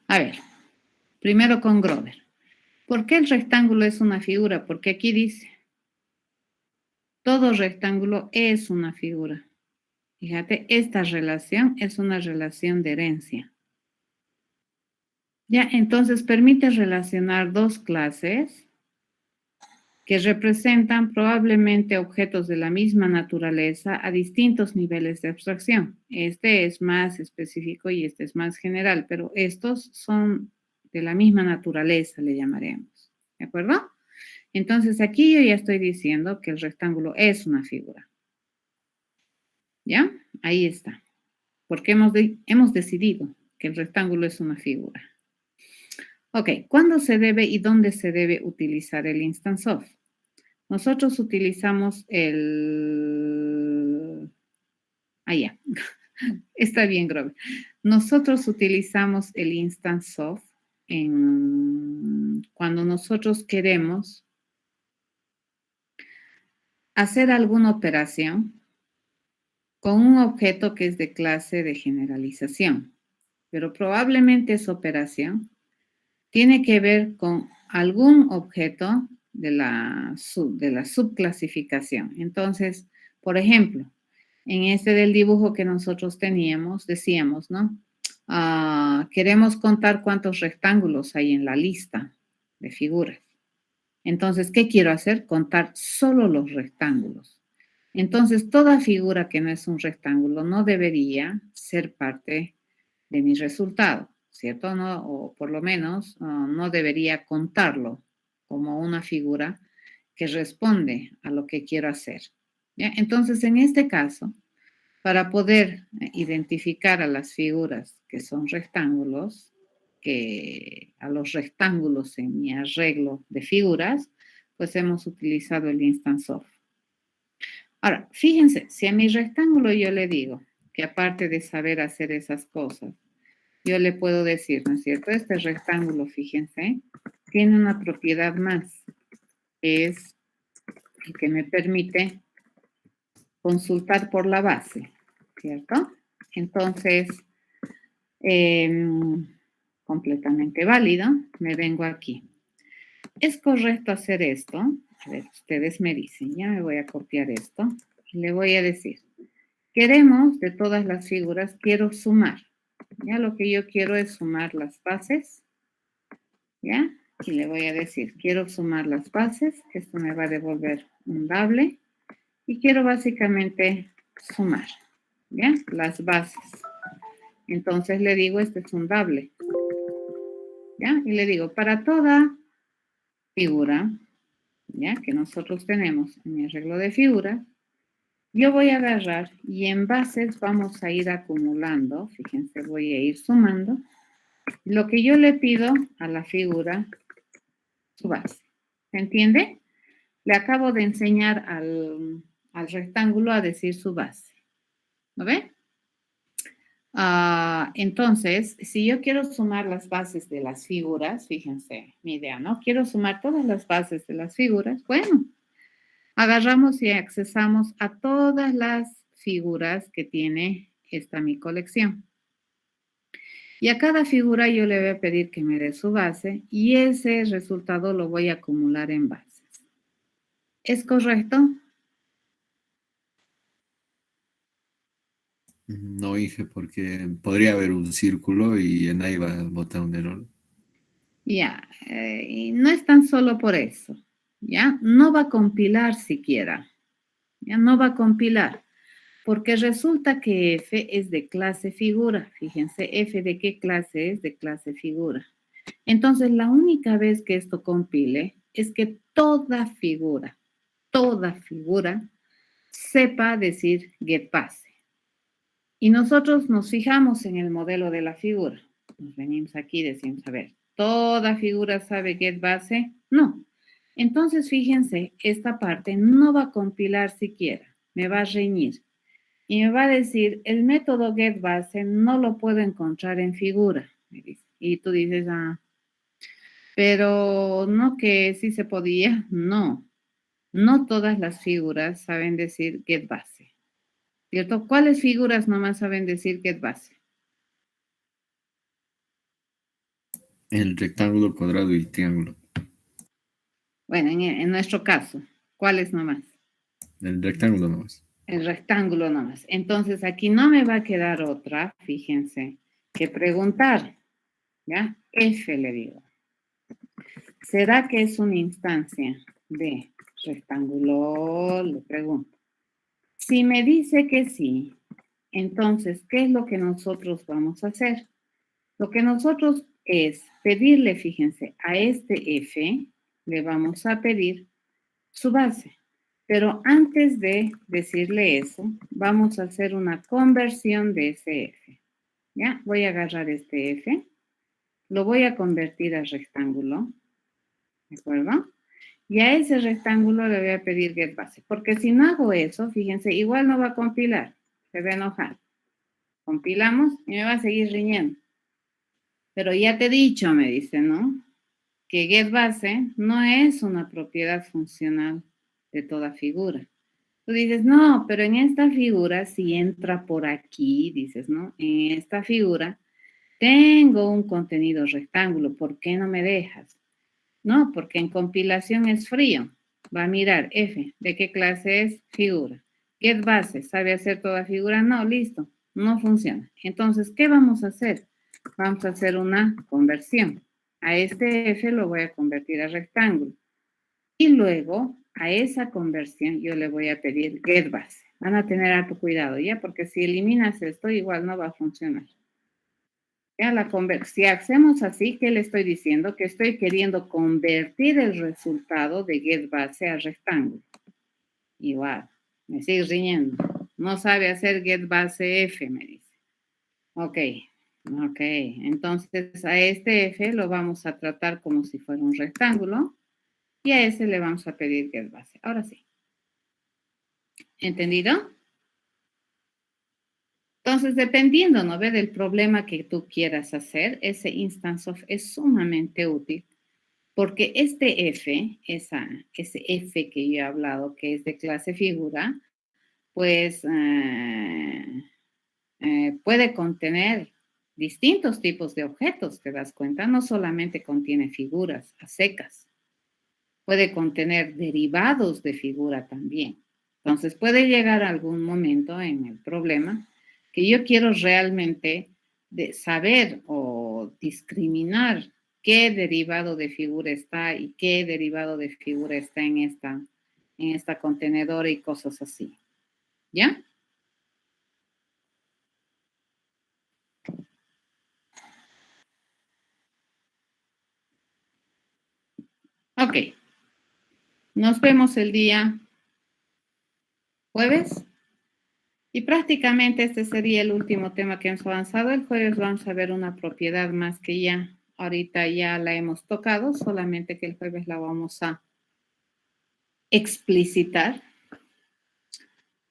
A ver, primero con Grover. ¿Por qué el rectángulo es una figura? Porque aquí dice, todo rectángulo es una figura. Fíjate, esta relación es una relación de herencia. Ya, entonces permite relacionar dos clases que representan probablemente objetos de la misma naturaleza a distintos niveles de abstracción. Este es más específico y este es más general, pero estos son de la misma naturaleza, le llamaremos. ¿De acuerdo? Entonces aquí yo ya estoy diciendo que el rectángulo es una figura. ¿Ya? Ahí está. Porque hemos decidido que el rectángulo es una figura. Ok, ¿cuándo se debe y dónde se debe utilizar el instance of? Nosotros utilizamos el... Ah, ya. Está bien, Grover. Nosotros utilizamos el instance of cuando nosotros queremos hacer alguna operación con un objeto que es de clase de generalización. Pero probablemente esa operación tiene que ver con algún objeto de la subclasificación. Entonces, por ejemplo, en este del dibujo que nosotros teníamos, decíamos, ¿no? Queremos contar cuántos rectángulos hay en la lista de figuras. Entonces, ¿qué quiero hacer? Contar solo los rectángulos. Entonces, toda figura que no es un rectángulo no debería ser parte de mi resultado, ¿cierto? No, o por lo menos no debería contarlo como una figura que responde a lo que quiero hacer. ¿Ya? Entonces, en este caso, para poder identificar a las figuras que son rectángulos, a los rectángulos en mi arreglo de figuras, pues hemos utilizado el instance of. Ahora, fíjense, si a mi rectángulo yo le digo que aparte de saber hacer esas cosas, yo le puedo decir, ¿no es cierto? Este rectángulo, fíjense, tiene una propiedad más, es el que me permite consultar por la base, ¿cierto? Entonces, completamente válido, me vengo aquí. ¿Es correcto hacer esto? A ver, ustedes me dicen, ya me voy a copiar esto y le voy a decir, queremos de todas las figuras, quiero sumar. Ya lo que yo quiero es sumar las bases, ¿ya? Y le voy a decir, quiero sumar las bases, esto me va a devolver un doble, y quiero básicamente sumar, ¿ya? Las bases. Entonces le digo, este es un doble, ¿ya? Y le digo, para toda figura, ¿ya? Que nosotros tenemos en mi arreglo de figuras, yo voy a agarrar y en bases vamos a ir acumulando, fíjense, voy a ir sumando, lo que yo le pido a la figura, su base. ¿Se entiende? Le acabo de enseñar al rectángulo a decir su base. ¿Lo ve? Entonces, si yo quiero sumar las bases de las figuras, fíjense mi idea, ¿no? Quiero sumar todas las bases de las figuras. Bueno, agarramos y accesamos a todas las figuras que tiene esta mi colección. Y a cada figura yo le voy a pedir que me dé su base y ese resultado lo voy a acumular en bases. ¿Es correcto? No hice porque podría haber un círculo y en ahí va a botar un error. Ya, y no es tan solo por eso, ¿ya? No va a compilar siquiera, ya no va a compilar, porque resulta que F es de clase figura. Fíjense, F de qué clase es, de clase figura. Entonces, la única vez que esto compile es que toda figura sepa decir getBase. Y nosotros nos fijamos en el modelo de la figura. Nos venimos aquí y decimos, a ver, ¿toda figura sabe getBase? No. Entonces, fíjense, esta parte no va a compilar siquiera, me va a reñir. Y me va a decir, el método getBase no lo puedo encontrar en figura. Me dice. Y tú dices, pero no que sí se podía. No, no todas las figuras saben decir getBase. ¿Cierto? ¿Cuáles figuras nomás saben decir getBase? El rectángulo, cuadrado y triángulo. Bueno, en nuestro caso, ¿cuáles nomás? El rectángulo nomás. El rectángulo nomás. Entonces, aquí no me va a quedar otra, fíjense, que preguntar. ¿Ya? F le digo. ¿Será que es una instancia de rectángulo? Le pregunto. Si me dice que sí, entonces, ¿qué es lo que nosotros vamos a hacer? Lo que nosotros es pedirle, fíjense, a este F, le vamos a pedir su base. Pero antes de decirle eso, vamos a hacer una conversión de ese F. ¿Ya? Voy a agarrar este F, lo voy a convertir a rectángulo, ¿de acuerdo? Y a ese rectángulo le voy a pedir getBase, porque si no hago eso, fíjense, igual no va a compilar, se va a enojar. Compilamos y me va a seguir riñendo. Pero ya te he dicho, me dice, ¿no? Que getBase no es una propiedad funcional de toda figura. Tú dices, no, pero en esta figura, si entra por aquí, dices, ¿no? En esta figura tengo un contenido rectángulo, ¿por qué no me dejas? No, porque en compilación es frío. Va a mirar, F, ¿de qué clase es? Figura. getBase, ¿sabe hacer toda figura? No, listo, no funciona. Entonces, ¿qué vamos a hacer? Vamos a hacer una conversión. A este F lo voy a convertir a rectángulo. Y luego, a esa conversión, yo le voy a pedir getBase. Van a tener harto cuidado, ¿ya? Porque si eliminas esto, igual no va a funcionar. Ya si hacemos así, ¿qué le estoy diciendo? Que estoy queriendo convertir el resultado de getBase a rectángulo. Igual, me sigue riñendo. No sabe hacer getBase F, me dice. Ok, entonces a este F lo vamos a tratar como si fuera un rectángulo y a ese le vamos a pedir getBase. Ahora sí. ¿Entendido? Entonces, dependiendo, ¿no ve? Del problema que tú quieras hacer, ese instance of es sumamente útil porque este F, ese F que yo he hablado, que es de clase figura, pues puede contener distintos tipos de objetos, ¿te das cuenta? No solamente contiene figuras a secas, puede contener derivados de figura también. Entonces, puede llegar algún momento en el problema que yo quiero realmente saber o discriminar qué derivado de figura está y qué derivado de figura está en esta contenedora y cosas así. ¿Ya? Ok. Nos vemos el día jueves. Y prácticamente este sería el último tema que hemos avanzado. El jueves vamos a ver una propiedad más que ya ahorita ya la hemos tocado, solamente que el jueves la vamos a explicitar,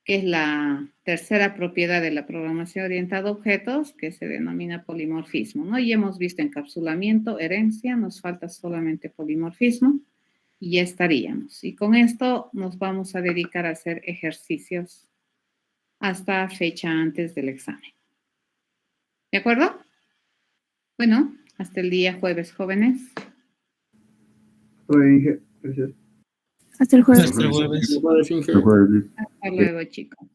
que es la tercera propiedad de la programación orientada a objetos, que se denomina polimorfismo, ¿no? Ya hemos visto encapsulamiento, herencia, nos falta solamente polimorfismo y ya estaríamos. Y con esto nos vamos a dedicar a hacer ejercicios hasta fecha antes del examen. ¿De acuerdo? Bueno, hasta el día jueves, jóvenes. Oye, Inge, gracias. Hasta el jueves. Hasta el jueves. El jueves. Hasta luego, chicos.